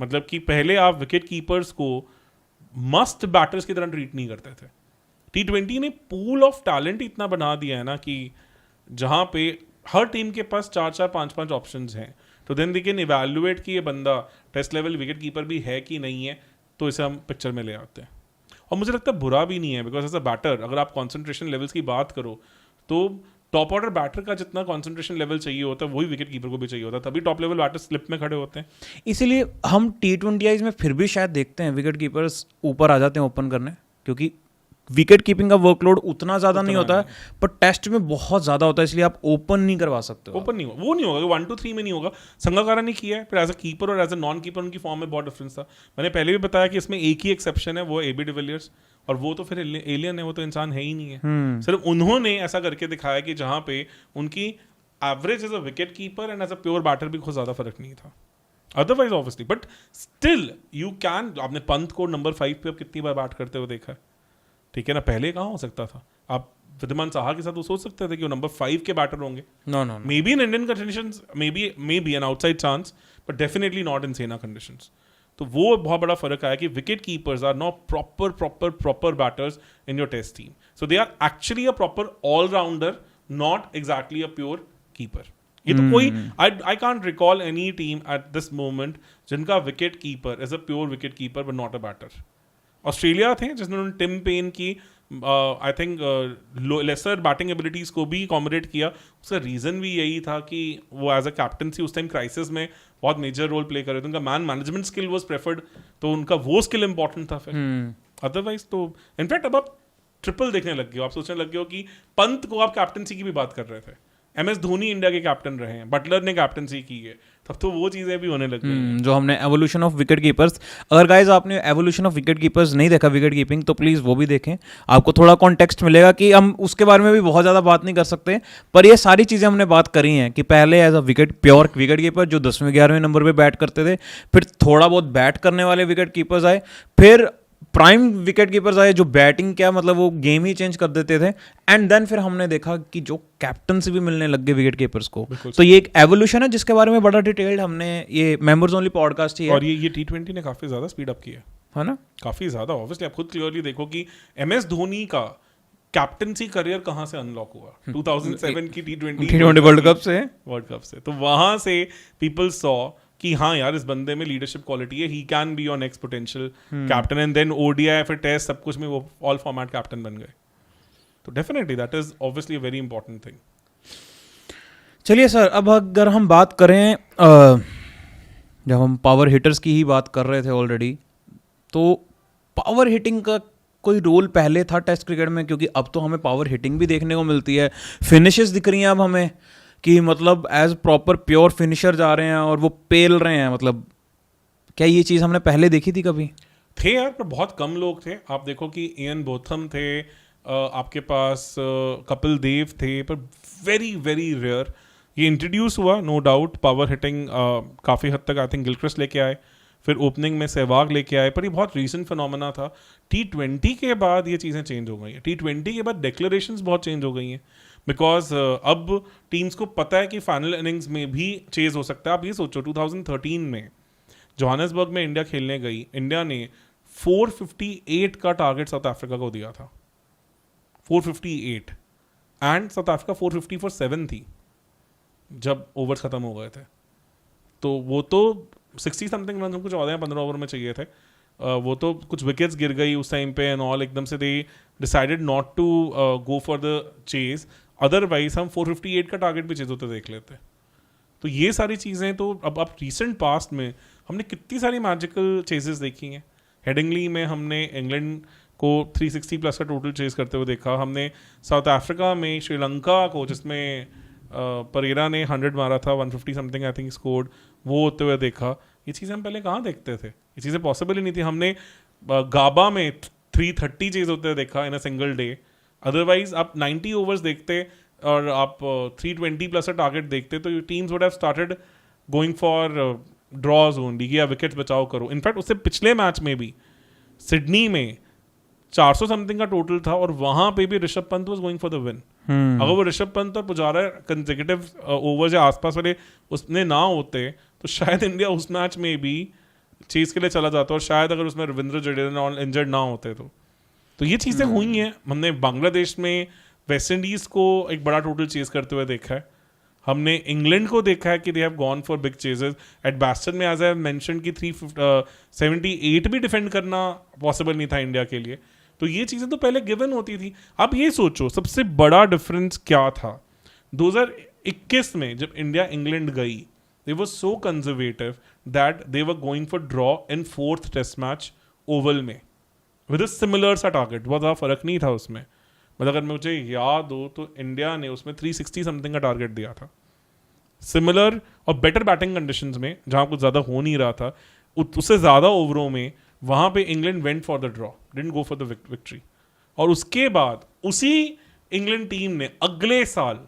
[SPEAKER 1] मतलब कि पहले आप विकेट कीपर्स को मस्ट बैटर्स की तरह ट्रीट नहीं करते थे। T20 ने पूल ऑफ टैलेंट इतना बना दिया है ना कि जहां पे हर टीम के पास 4-4, 5-5 ऑप्शंस हैं, तो देन दे कैन इवैल्यूएट कि ये बंदा टेस्ट लेवल विकेट कीपर भी है कि नहीं है, तो इसे हम पिक्चर में ले आते हैं। और मुझे लगता है बुरा भी नहीं है, बिकॉज एज अ बैटर अगर आप कॉन्सेंट्रेशन लेवल्स की बात करो तो टॉप ऑर्डर बैटर का जितना कॉन्सेंट्रेशन लेवल चाहिए होता है वही विकेट कीपर को भी चाहिए होता है, तभी टॉप लेवल बैटर स्लिप में खड़े होते हैं।
[SPEAKER 2] इसीलिए हम T20 में फिर भी शायद देखते हैं विकेट कीपर्स ऊपर आ जाते हैं ओपन करने, क्योंकि विकेट कीपिंग का वर्कलोड उतना ज्यादा नहीं होता है, पर टेस्ट में बहुत ज्यादा होता है, इसलिए आप ओपन नहीं करवा सकते।
[SPEAKER 1] ओपन नहीं होगा, वो नहीं होगा, 1, 2, 3 में नहीं होगा। संगाकारा ने किया है, फिर एज अ कीपर और एज अ नॉन कीपर उनकी फॉर्म में बहुत डिफरेंस था। मैंने पहले भी बताया कि इसमें एक ही एक्सेप्शन है, वो AB डिविलियर्स, और वो तो फिर एलियन है, वो तो इंसान है ही नहीं है। सिर्फ उन्होंने ऐसा करके दिखाया कि जहां पे उनकी average as a wicket keeper and as a pure batter भी बहुत ज्यादा फर्क नहीं था। Otherwise obviously, but still you can, आपने पंत को नंबर 5 पे अब कितनी बार बैट करते हुए देखा है, ठीक है ना। पहले कहाँ हो सकता था, आप विद्यमान साहा के साथ वो सोच सकते थे कि वो नंबर 5 के बैटर होंगे।
[SPEAKER 2] No
[SPEAKER 1] maybe in Indian conditions, maybe an outside chance, but definitely not in SENA conditions. तो वो बहुत बड़ा फर्क आया कि wicket keepers are not proper batters in your test team, so they are actually a proper allrounder, not exactly a pure keeper. ये तो कोई, I can't recall any team at this moment जिनका wicket keeper is a pure wicket keeper but not a batter. Australia थे जिन्होंने Tim Paine की I think lesser batting abilities को भी accommodate किया। उसका रीजन भी यही था कि वो एज अ कैप्टनसी उस टाइम क्राइसिस में बहुत मेजर रोल प्ले कर रहे थे, उनका man management skill was preferred, तो उनका वो स्किल इंपॉर्टेंट था फिर। अदरवाइज तो इनफैक्ट अब आप ट्रिपल देखने लग गए हो, आप सोचने लग गए हो कि पंत को आप कैप्टनसी की भी बात कर रहे थे, MS धोनी इंडिया के कैप्टन रहे हैं, बटलर ने कैप्टनसी की है, तब तो वो चीजें भी होने लग गई हैं।
[SPEAKER 2] जो हमने एवोल्यूशन ऑफ विकेट कीपर्स, अगर गाइज आपने एवोल्यूशन ऑफ विकेट कीपर्स नहीं देखा विकेट कीपिंग, तो प्लीज़ वो भी देखें, आपको थोड़ा कॉन्टेक्स्ट मिलेगा कि हम उसके बारे में भी बहुत ज़्यादा बात नहीं कर सकते, पर ये सारी चीज़ें हमने बात करी हैं कि पहले as a pure wicket keeper जो 10वें 11वें नंबर पर बैट करते थे, फिर थोड़ा बहुत बैट करने वाले विकेट कीपर्स आए, फिर प्राइम विकेट कीपर्स आए जो बैटिंग क्या मतलब वो गेम ही चेंज कर देते थे, एंड देन फिर हमने देखा कि जो कैप्टन से भी मिलने लग गए विकेट कीपर्स को। तो ये एक एवोल्यूशन है जिसके बारे में बड़ा डिटेल्ड हमने ये मेंबर्स ओनली पॉडकास्ट ही है,
[SPEAKER 1] और ये T20 ने काफी ज्यादा स्पीड अप किया
[SPEAKER 2] है ना,
[SPEAKER 1] काफी ज्यादा। ऑब्वियसली आप खुद क्लियरली देखो कि MS धोनी का कैप्टनसी करियर कहाँ से अनलॉक हुआ, 2007 की T20 वर्ल्ड कप से। तो वहां से पीपल सॉ कि हाँ यार इस बंदे में लीडरशिप क्वालिटी है, he can be your next potential captain, and then ODI फिर टेस्ट सब कुछ में वो ऑल फॉर्मेट कैप्टन बन गए। तो definitely that is obviously a very important thing.
[SPEAKER 2] चलिए सर, अब अगर हम बात करें जब हम पावर हिटर्स की ही बात कर रहे थे ऑलरेडी, तो पावर हिटिंग का कोई रोल पहले था टेस्ट क्रिकेट में, क्योंकि अब तो हमें पावर हिटिंग भी देखने को मिलती है, फिनिशेस दिख रही हैं अब हमें कि मतलब एज प्रॉपर प्योर फिनिशर जा रहे हैं और वो पेल रहे हैं, मतलब क्या ये चीज़ हमने पहले देखी थी कभी?
[SPEAKER 1] थे यार, पर बहुत कम लोग थे। आप देखो कि इयन बोथम थे, आपके पास कपिल देव थे, पर वेरी वेरी रेयर ये इंट्रोड्यूस हुआ। नो डाउट पावर हिटिंग काफ़ी हद तक आई थिंक गिलक्रिस्ट लेके आए, फिर ओपनिंग में सहवाग लेके आए, पर ये बहुत रीसेंट फिनोमेना था। T20 के बाद ये चीज़ें चेंज हो गई हैं। T20 के बाद डिक्लेरेशंस बहुत चेंज हो गई हैं, बिकॉज अब टीम्स को पता है कि फाइनल इनिंग्स में भी चेज हो सकता है। आप ये सोचो 2013 में जोहान्सबर्ग में इंडिया खेलने गई, इंडिया ने 458 का टारगेट साउथ अफ्रीका को दिया था, 458, एंड साउथ अफ्रीका 450 फॉर 7 थी जब ओवर्स खत्म हो गए थे। तो वो तो 60 समथिंग रन हमको 14-15 ओवर में चाहिए थे। वो तो कुछ विकेट्स गिर गई उस टाइम पे एंड ऑल, एकदम से they decided not to go for the chase, otherwise हम 458 का टारगेट भी चेज होते देख लेते। तो ये सारी चीज़ें तो अब रिसेंट पास्ट में हमने कितनी सारी मैजिकल चेजेस देखी हैं। हेडिंगली में हमने इंग्लैंड को 360 प्लस का टोटल चेज करते हुए देखा, हमने साउथ अफ्रीका में श्रीलंका को जिसमें परेरा ने 100 मारा था, 150 समथिंग आई थिंक स्कोर्ड, वो होते हुए देखा। ये चीज़ें हम पहले कहाँ देखते थे, ये चीज़ें पॉसिबल ही नहीं थी। हमने गाबा में 330 चेज होते हुए देखा इन अ सिंगल डे, अदरवाइज आप 90 ओवर्स देखते और आप 320 प्लस का टारगेट देखते तो teams would have started going for draws only, या विकेट्स बचाओ करो। इनफैक्ट उससे पिछले मैच में भी सिडनी में 400 समथिंग का टोटल था और वहां पे भी Rishabh Pant was going for the win. अगर वो ऋषभ पंत और पुजारा कंसेक्यूटिव ओवर्स या आसपास वाले उसने ना होते तो शायद इंडिया उस मैच में भी चीज के लिए चला जाता, और शायद अगर उसमें रविंद्र जडेजा इंजर्ड ना होते तो ये चीज़ें हुई हैं। हमने बांग्लादेश में वेस्ट इंडीज को एक बड़ा टोटल चेज करते हुए देखा है, हमने इंग्लैंड को देखा है कि they have gone for big chases. Edgbaston में एज आई मेंशन कि 378 भी डिफेंड करना पॉसिबल नहीं था इंडिया के लिए। तो ये चीज़ें तो पहले गिवन होती थी। अब ये सोचो सबसे बड़ा डिफरेंस क्या था 2021 में जब इंडिया इंग्लैंड गई, they were so conservative that they were going for draw in 4th test match Oval में विद अ सिमिलर सा टारगेट। बहुत ज़्यादा फर्क नहीं था उसमें, मतलब अगर मुझे याद हो तो इंडिया ने उसमें 360 समथिंग का टारगेट दिया था, सिमिलर और बेटर बैटिंग कंडीशंस में जहां कुछ ज़्यादा हो नहीं रहा था, उससे ज़्यादा ओवरों में वहां पे England went for the draw, didn't go for the victory. और उसके बाद उसी इंग्लैंड टीम ने अगले साल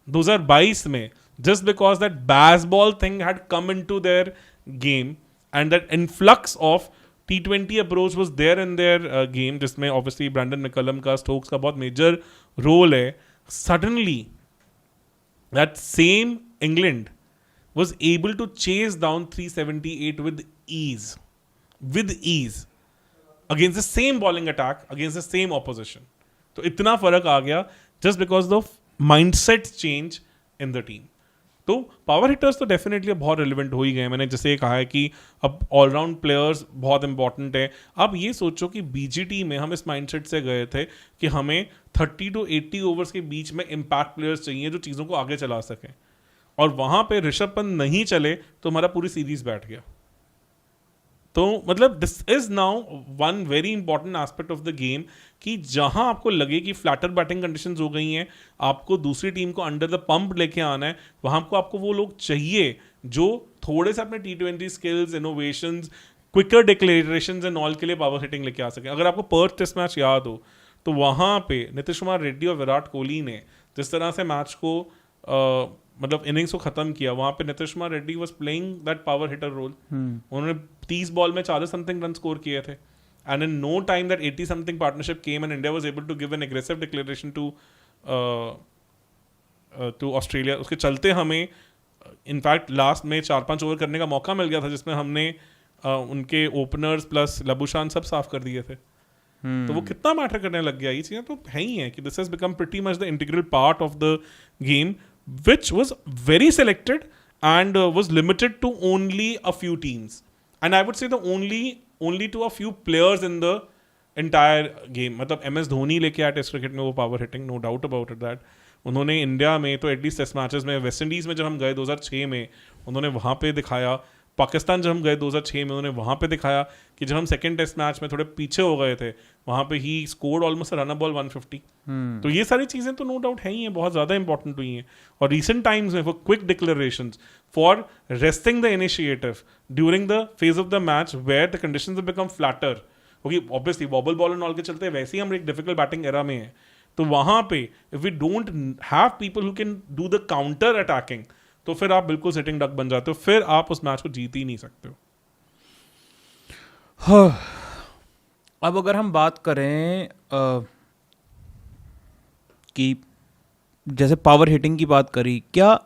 [SPEAKER 1] 2022 में just because that Bazball thing had come into their game and that influx of T20 approach was there in their game, जिसमें obviously Brendon McCullum का, स्टोक्स का बहुत मेजर रोल है। Suddenly that same England was able to chase down 378 with ease against the same bowling attack against the same opposition. तो इतना फर्क आ गया just because of mindset change in the team. तो power hitters तो definitely बहुत relevant हो ही गए। मैंने जैसे कहा है कि अब ऑलराउंड प्लेयर्स बहुत इंपॉर्टेंट है। अब ये सोचो कि BGT में हम इस माइंडसेट से गए थे कि हमें 30 to 80 ओवर्स के बीच में इम्पैक्ट प्लेयर्स चाहिए जो चीज़ों को आगे चला सकें, और वहां पे ऋषभ पंत नहीं चले तो हमारा पूरी सीरीज बैठ गया। तो मतलब this is now one very important aspect of the game कि जहां आपको लगे कि फ्लैटर बैटिंग कंडीशंस हो गई हैं, आपको दूसरी टीम को अंडर द पंप लेके आना है, वहां आपको वो लोग चाहिए जो थोड़े से अपने T20 skills, innovations, quicker declarations and all के लिए पावर हिटिंग लेके आ सके। अगर आपको पर्थ टेस्ट मैच याद हो तो वहां पे नीतीश कुमार रेड्डी और विराट कोहली ने जिस तरह से मैच को मतलब इनिंग्स को खत्म किया, वहां पे Nitish Kumar Reddy was playing that power hitter role. उन्होंने 30 बॉल में 40 समथिंग रन स्कोर किए थे, and in no time that 80 something partnership came and India was able to give an aggressive declaration to Australia. उसके चलते हमें इनफैक्ट लास्ट में 4-5 over करने का मौका मिल गया था, जिसमें हमने उनके ओपनर्स प्लस लबुशान सब साफ कर दिए थे। तो वो कितना मैटर करने लग गया, ये चीजें तो है ही है कि this has become pretty much the integral part of the game which was very selected and was limited to only a few teams, and I would say the only to a few players in the entire game। मतलब MS Dhoni लेके आया test cricket में वो power hitting, no doubt about it that. उन्होंने India में तो at least test matches में, West Indies में जब हम गए 2006 में उन्होंने वहाँ पे दिखाया, पाकिस्तान जब हम गए 2006 में उन्होंने वहाँ पे दिखाया कि जब हम सेकंड टेस्ट मैच में थोड़े पीछे हो गए थे वहाँ पे he scored almost run ball 150। तो ये सारी चीज़ें तो नो डाउट है ही हैं, बहुत ज़्यादा इंपॉर्टेंट हुई हैं। और रिसेंट टाइम्स में for quick declarations, for wresting the initiative during the phase of the match where the conditions have become flatter, क्योंकि obviously Bazball and all के चलते वैसे ही हम एक डिफिकल्ट बैटिंग एरा में हैं। तो वहाँ पे if we don't have people who can do the counter attacking, तो फिर आप बिल्कुल सिटिंग डक बन जाते हो, फिर आप उस मैच को जीत ही नहीं सकते हो।
[SPEAKER 2] अब अगर हम बात करें कि जैसे पावर हिटिंग की बात करी, क्या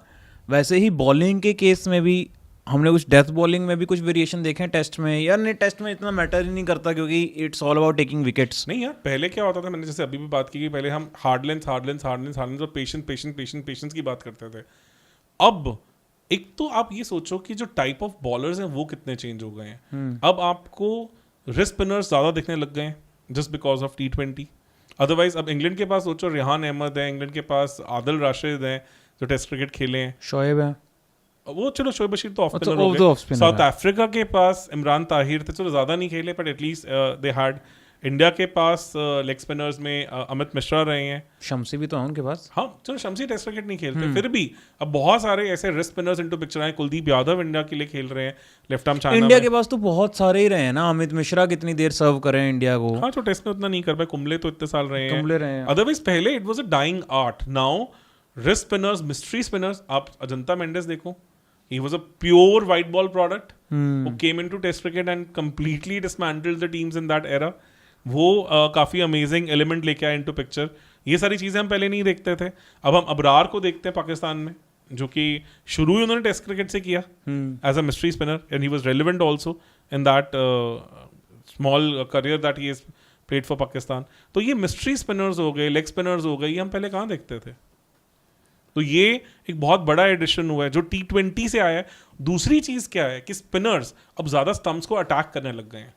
[SPEAKER 2] वैसे ही बॉलिंग के केस में भी हमने कुछ डेथ बॉलिंग में भी कुछ वेरिएशन देखे हैं टेस्ट में? यार नहीं, टेस्ट में इतना मैटर ही नहीं करता क्योंकि it's all about taking wickets.
[SPEAKER 1] नहीं यार, पहले क्या होता था, मैंने जैसे अभी भी बात की कि पहले हम हार्ड लेंथ और पेशेंस की बात करते थे। अब एक तो आप ये सोचो कि जो टाइप ऑफ बॉलर्स हैं वो कितने चेंज हो गए हैं। अब आपको रिस्ट स्पिनर्स ज्यादा दिखने लग गए हैं just because of T20। Otherwise अब इंग्लैंड के पास सोचो रेहान अहमद है, इंग्लैंड के पास आदिल राशिद हैं जो टेस्ट क्रिकेट खेले हैं,
[SPEAKER 2] शोएब है
[SPEAKER 1] वो, चलो शोएब बशीर तो ऑफ स्पिनर हो गए। साउथ अफ्रीका के पास इमरान ताहिर थे, चलो ज्यादा नहीं खेले but at least they had. India के पास लेग स्पिनर्स में अमित मिश्रा रहे हैं,
[SPEAKER 2] शम्सी भी तो है उनके पास।
[SPEAKER 1] हाँ चलो शम्सी टेस्ट क्रिकेट नहीं खेलते, फिर भी अब बहुत सारे ऐसे रिस्ट स्पिनर्स इनटू पिक्चर आए। कुलदीप यादव इंडिया के लिए खेल रहे हैं लेफ्ट आर्म चाइना।
[SPEAKER 2] इंडिया के पास तो बहुत सारे ही रहे हैं ना, अमित मिश्रा कितनी देर सर्व कर रहे हैं इंडिया को।
[SPEAKER 1] हाँ, जो टेस्ट में उतना नहीं कर पाए, कुंबले तो इतने साल रहे
[SPEAKER 2] हैं।
[SPEAKER 1] अदरवाइज पहले it was a dying art. Now wrist spinners, mystery spinners, आप अजंता मेंडिस देखो, he was a pure white ball product who came into test cricket and completely dismantled the teams in that era। वो काफी amazing element लेके आए into picture. ये सारी चीजें हम पहले नहीं देखते थे। अब हम अबरार को देखते हैं पाकिस्तान में, जो कि शुरू ही उन्होंने टेस्ट क्रिकेट से किया as a mystery spinner, and he was relevant also in that small career that he has played for Pakistan. तो ये मिस्ट्री स्पिनर्स हो गए, लेग स्पिनर्स हो गए, ये हम पहले कहाँ देखते थे। तो ये एक बहुत बड़ा एडिशन हुआ है जो T20 से आया है। दूसरी चीज क्या है कि स्पिनर्स अब ज्यादा स्टंप्स को अटैक करने लग गए हैं।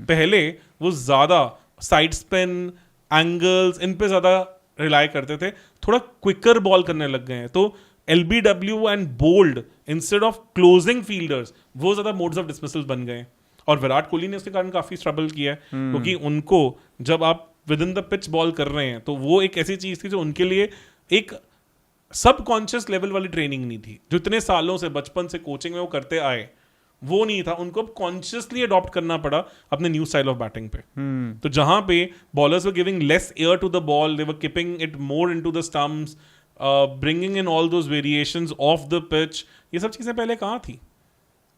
[SPEAKER 1] पहले वो ज्यादा साइड स्पिन, एंगल्स, इन पे ज्यादा रिलाई करते थे, थोड़ा क्विकर बॉल करने लग गए हैं। तो LBW and bowled instead of closing fielders, वो ज्यादा मोड्स ऑफ डिसमिसल बन गए हैं। और विराट कोहली ने उसके कारण काफी स्ट्रगल किया है, क्योंकि उनको जब आप with in the pitch ball कर रहे हैं तो वो एक ऐसी चीज थी जो उनके लिए एक सबकॉन्शियस लेवल वाली ट्रेनिंग नहीं थी, जो इतने सालों से बचपन से कोचिंग में वो करते आए, वो नहीं था। उनको कॉन्शियसली अडॉप्ट करना पड़ा अपने न्यू स्टाइल ऑफ बैटिंग पे। तो जहां पे bowlers were giving less air to the ball, they were keeping it more into the stumps, bringing in all those variations of the pitch. ये सब चीजें पहले कहाँ थी?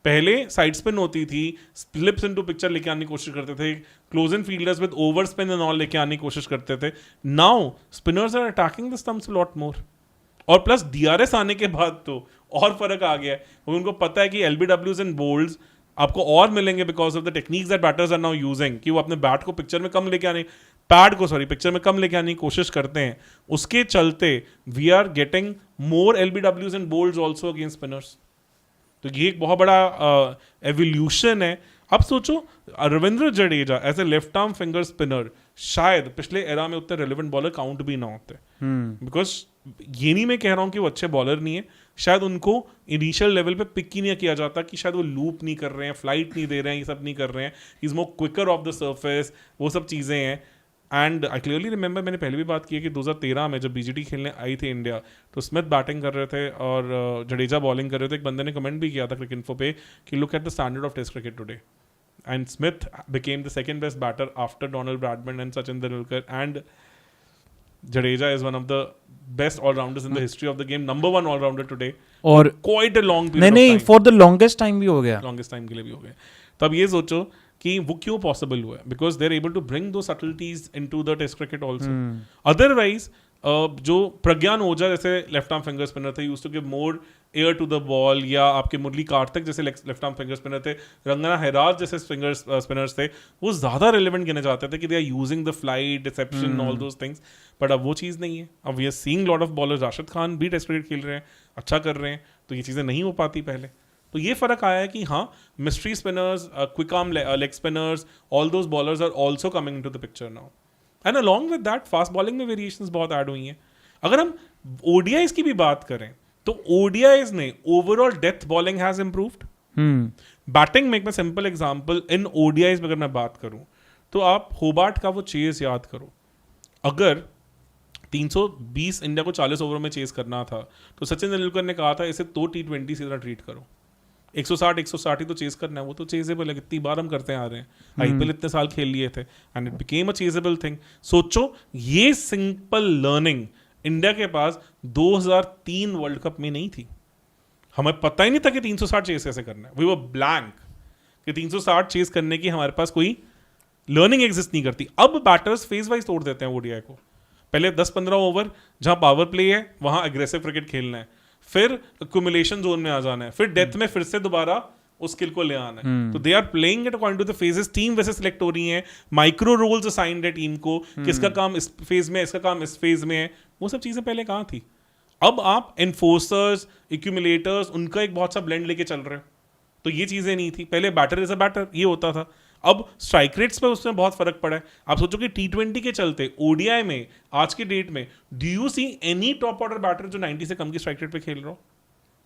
[SPEAKER 1] पहले साइड स्पिन होती थी, स्लिप्स इनटू पिक्चर लेके आने की कोशिश करते थे, close in fielders with over spin and all लेके आने की कोशिश करते थे। Now spinners are attacking the stumps a lot more. और प्लस DRS आने के बाद तो और फर्क आ गया है। उनको पता है कि LBWs एंड बोल्ड्स आपको और मिलेंगे because of the techniques that batters are now using, कि वो अपने बैट को पिक्चर में कम लेके आने, पिक्चर में कम लेके आने की कोशिश करते हैं। उसके चलते we are getting more LBWs and bowleds also against spinners. तो ये एक बहुत बड़ा एवोल्यूशन है। अब सोचो Ravindra Jadeja as a left arm finger spinner शायद पिछले एरा में उतने रेलेवेंट बॉलर काउंट भी ना होते, बिकॉज ये नहीं मैं कह रहा हूं कि वो अच्छे बॉलर नहीं है, शायद उनको इनिशियल लेवल पे पिक ही नहीं किया जाता कि शायद वो लूप नहीं कर रहे हैं, फ्लाइट नहीं दे रहे हैं, ये सब नहीं कर रहे हैं, is more quicker off the surface, वो सब चीज़ें हैं. एंड आई क्लियरली रिमेंबर, मैंने पहले भी बात की है कि 2013 में जब बीजीटी खेलने आई थी इंडिया, तो स्मिथ बैटिंग कर रहे थे और जडेजा बॉलिंग कर रहे थे. एक बंदे ने कमेंट भी किया था क्रिकेट इन्फो पे कि look at the standard of test cricket today. And Smith became the second best batter after Donald Bradman and Sachin Tendulkar, and Jadeja is one of the best all-rounders in the history of the game, number one all-rounder today.
[SPEAKER 2] और
[SPEAKER 1] quite a long period
[SPEAKER 2] नहीं
[SPEAKER 1] of time.
[SPEAKER 2] For the longest time भी हो गया.
[SPEAKER 1] longest time के लिए भी हो गए. तब ये सोचो कि वो क्यों पॉसिबल हुआ है, because they are able to bring those subtleties into the test cricket also. Otherwise जो प्रज्ञान ओझा जैसे लेफ्ट आर्म फिंगर स्पिनर थे, used to give more air to the ball, या आपके मुरली कार्तिक जैसे लेफ्ट आर्म फिंगर स्पिनर थे, रंगना हैराज जैसे स्पिनर्स थे, वो ज्यादा रेलेवेंट गिने जाते थे कि they are using the flight, deception, all those things. But अब वो चीज़ नहीं है. अब we are seeing lot of bowlers, Rashid Khan भी टेस्ट क्रिकेट खेल रहे हैं, अच्छा कर रहे हैं, तो ये चीज़ें नहीं हो पाती पहले. तो ये फर्क आया है कि हाँ, mystery spinners, quick arm leg spinners, all those bowlers are also coming into the picture now. And along with that fast bowling में वेरिएशंस बहुत ऐड हुई हैं. अगर हम ओडीआईज की भी बात करें तो ओडीआईज में overall death bowling has improved. Batting में एक मैं सिंपल एग्जांपल, इन ओडीआईज में अगर मैं बात करूं तो आप होबार्ट का वो चेज याद करो. अगर 320 इंडिया को 40 ओवरों में चेज करना था तो सचिन तेंदुलकर ने कहा था इसे तो T20 से ट्रीट करो. 160 ही तो चेज करना है, वो तो चेजेबल है, कितनी बार हम करते आ रहे हैं. आईपीएल इतने साल खेल लिए थे and it became a chasable thing. सोचो ये सिंपल लर्निंग इंडिया के पास 2003 वर्ल्ड कप में नहीं थी. हमें पता ही नहीं था कि 360 चेज कैसे करना है. वी वर ब्लैंक कि 360 चेज करने की हमारे पास कोई लर्निंग एग्जिस्ट नहीं करती. अब बैटर्स फेज वाइज तोड़ देते हैं ओडीआई को. पहले 10-15 ओवर जहां पावर प्ले है वहां अग्रेसिव क्रिकेट खेलना है, फिर एक्यूमुलेशन जोन में आ जाना है, फिर डेथ में फिर से दोबारा उस स्किल को ले आना है. तो they are playing it according to the phases. Team वैसे सिलेक्ट हो रही है, माइक्रो रोल्स असाइंड है टीम को, किसका काम इस फेज में, इसका काम इस फेज में है. वो सब चीजें पहले कहाँ थी. अब आप एनफोर्सर्स, एक्यूमुलेटर्स, उनका एक बहुत सा ब्लेंड लेके चल रहे हो. तो ये चीजें नहीं थी. पहले बैटर इज अ बैटर ये होता था. अब स्ट्राइक रेट्स पे उसमें बहुत फर्क पड़ा है. आप सोचो कि T20 के चलते ओडीआई में आज की डेट में do you see any top order batter जो 90 से कम की स्ट्राइक रेट पे खेल रहा हो?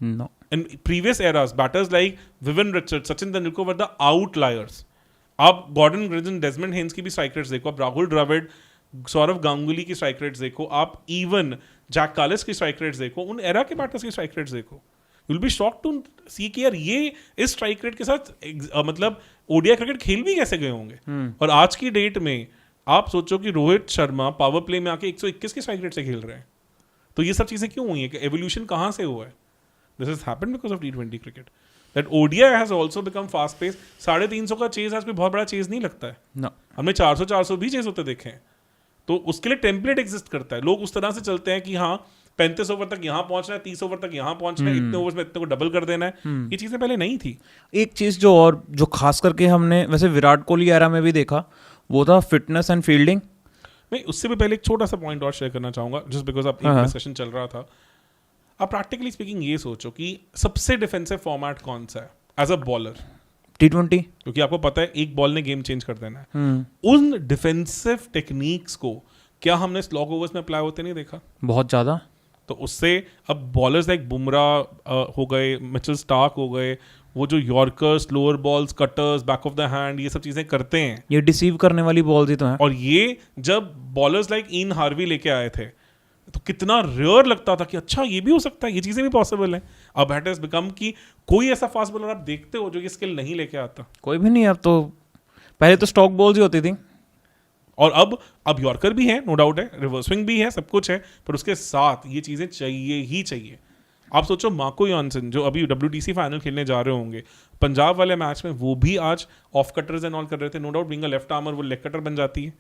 [SPEAKER 2] No.
[SPEAKER 1] In previous eras, batters like Vivian Richards, Sachin Tendulkar were the outliers. आप गॉर्डन ग्रिजन, डेजमंड हेन्स की भी स्ट्राइक रेट्स देखो, आप राहुल द्रविड़, सौरव गांगुली की स्ट्राइक रेट्स देखो, आप इवन जैक कालिस की स्ट्राइक रेट्स देखो, उन एरा के बैटर्स की स्ट्राइक रेट्स देखो. You will be shocked to see कि यार ये इस स्ट्राइक रेट के साथ मतलब ओडीआई क्रिकेट खेल भी कैसे गए होंगे. और आज की डेट में आप सोचो कि रोहित शर्मा पावर प्ले में आके 121 की स्ट्राइक रेट से खेल रहे हैं. तो ये सब चीजें क्यों हुई है कि एवोल्यूशन कहाँ से हुआ है? This has happened because of T20 cricket. That ODI has also become fast paced. 350 का चेज आज कोई बहुत बड़ा चेज नहीं लगता है.
[SPEAKER 2] No.
[SPEAKER 1] हमने 400 भी चेज होते देखे हैं. तो उसके लिए टेम्पलेट एग्जिस्ट करता है. लोग उस तरह से चलते हैं कि हाँ 35 ओवर तक यहाँ पहुंचना है, 30 ओवर तक यहाँ पहुंचना है, इतने ओवर्स में इतने को डबल कर देना है. ये चीजें पहले नहीं थी.
[SPEAKER 2] एक चीज जो खास करके हमने वैसे विराट कोहली एरा में भी देखा, वो था फिटनेस एंड फील्डिंग.
[SPEAKER 1] मैं उससे भी पहले एक छोटा सा पॉइंट और शेयर करना चाहूंगा, जस्ट बिकॉज अब एक डिस्कशन चल रहा था. आप प्रैक्टिकली स्पीकिंग ये सोचो कि सबसे डिफेंसिव फॉर्मेट कौन सा है एज अ बॉलर?
[SPEAKER 2] T20.
[SPEAKER 1] क्योंकि आपको पता है एक बॉल ने गेम चेंज कर देना है. उन डिफेंसिव टेक्निक्स को क्या हमने स्लॉग ओवर्स में अप्लाई होते नहीं देखा?
[SPEAKER 2] बहुत ज्यादा.
[SPEAKER 1] तो उससे अब बॉलर्स लाइक बुमराह हो गए, मिचेल स्टार्क हो गए, वो जो yorkers, slower balls, cutters, back of the hand, ये सब चीजें करते हैं.
[SPEAKER 2] ये डिसीव करने वाली बॉल्स ही तो हैं.
[SPEAKER 1] और ये जब बॉलर्स लाइक इन हार्वी लेके आए थे तो कितना रेयर लगता था कि अच्छा ये भी हो सकता है, ये चीजें भी पॉसिबल है. अब इट हैज बिकम कि कोई ऐसा फास्ट बॉलर आप देखते हो जो ये स्किल नहीं लेके आता?
[SPEAKER 2] कोई भी नहीं. अब तो पहले तो स्टॉक बॉल्स ही होती थी.
[SPEAKER 1] और अब यॉर्कर भी है, नो डाउट है, रिवर्स स्विंग भी है, सब कुछ है, पर उसके साथ ये चीजें चाहिए ही चाहिए. आप सोचो मार्को जॉनसन जो अभी WTC फाइनल खेलने जा रहे होंगे, पंजाब वाले मैच में वो भी आज ऑफ कटर्स एंड ऑल कर रहे थे. No doubt being a left armer वो लेग कटर बन जाती है.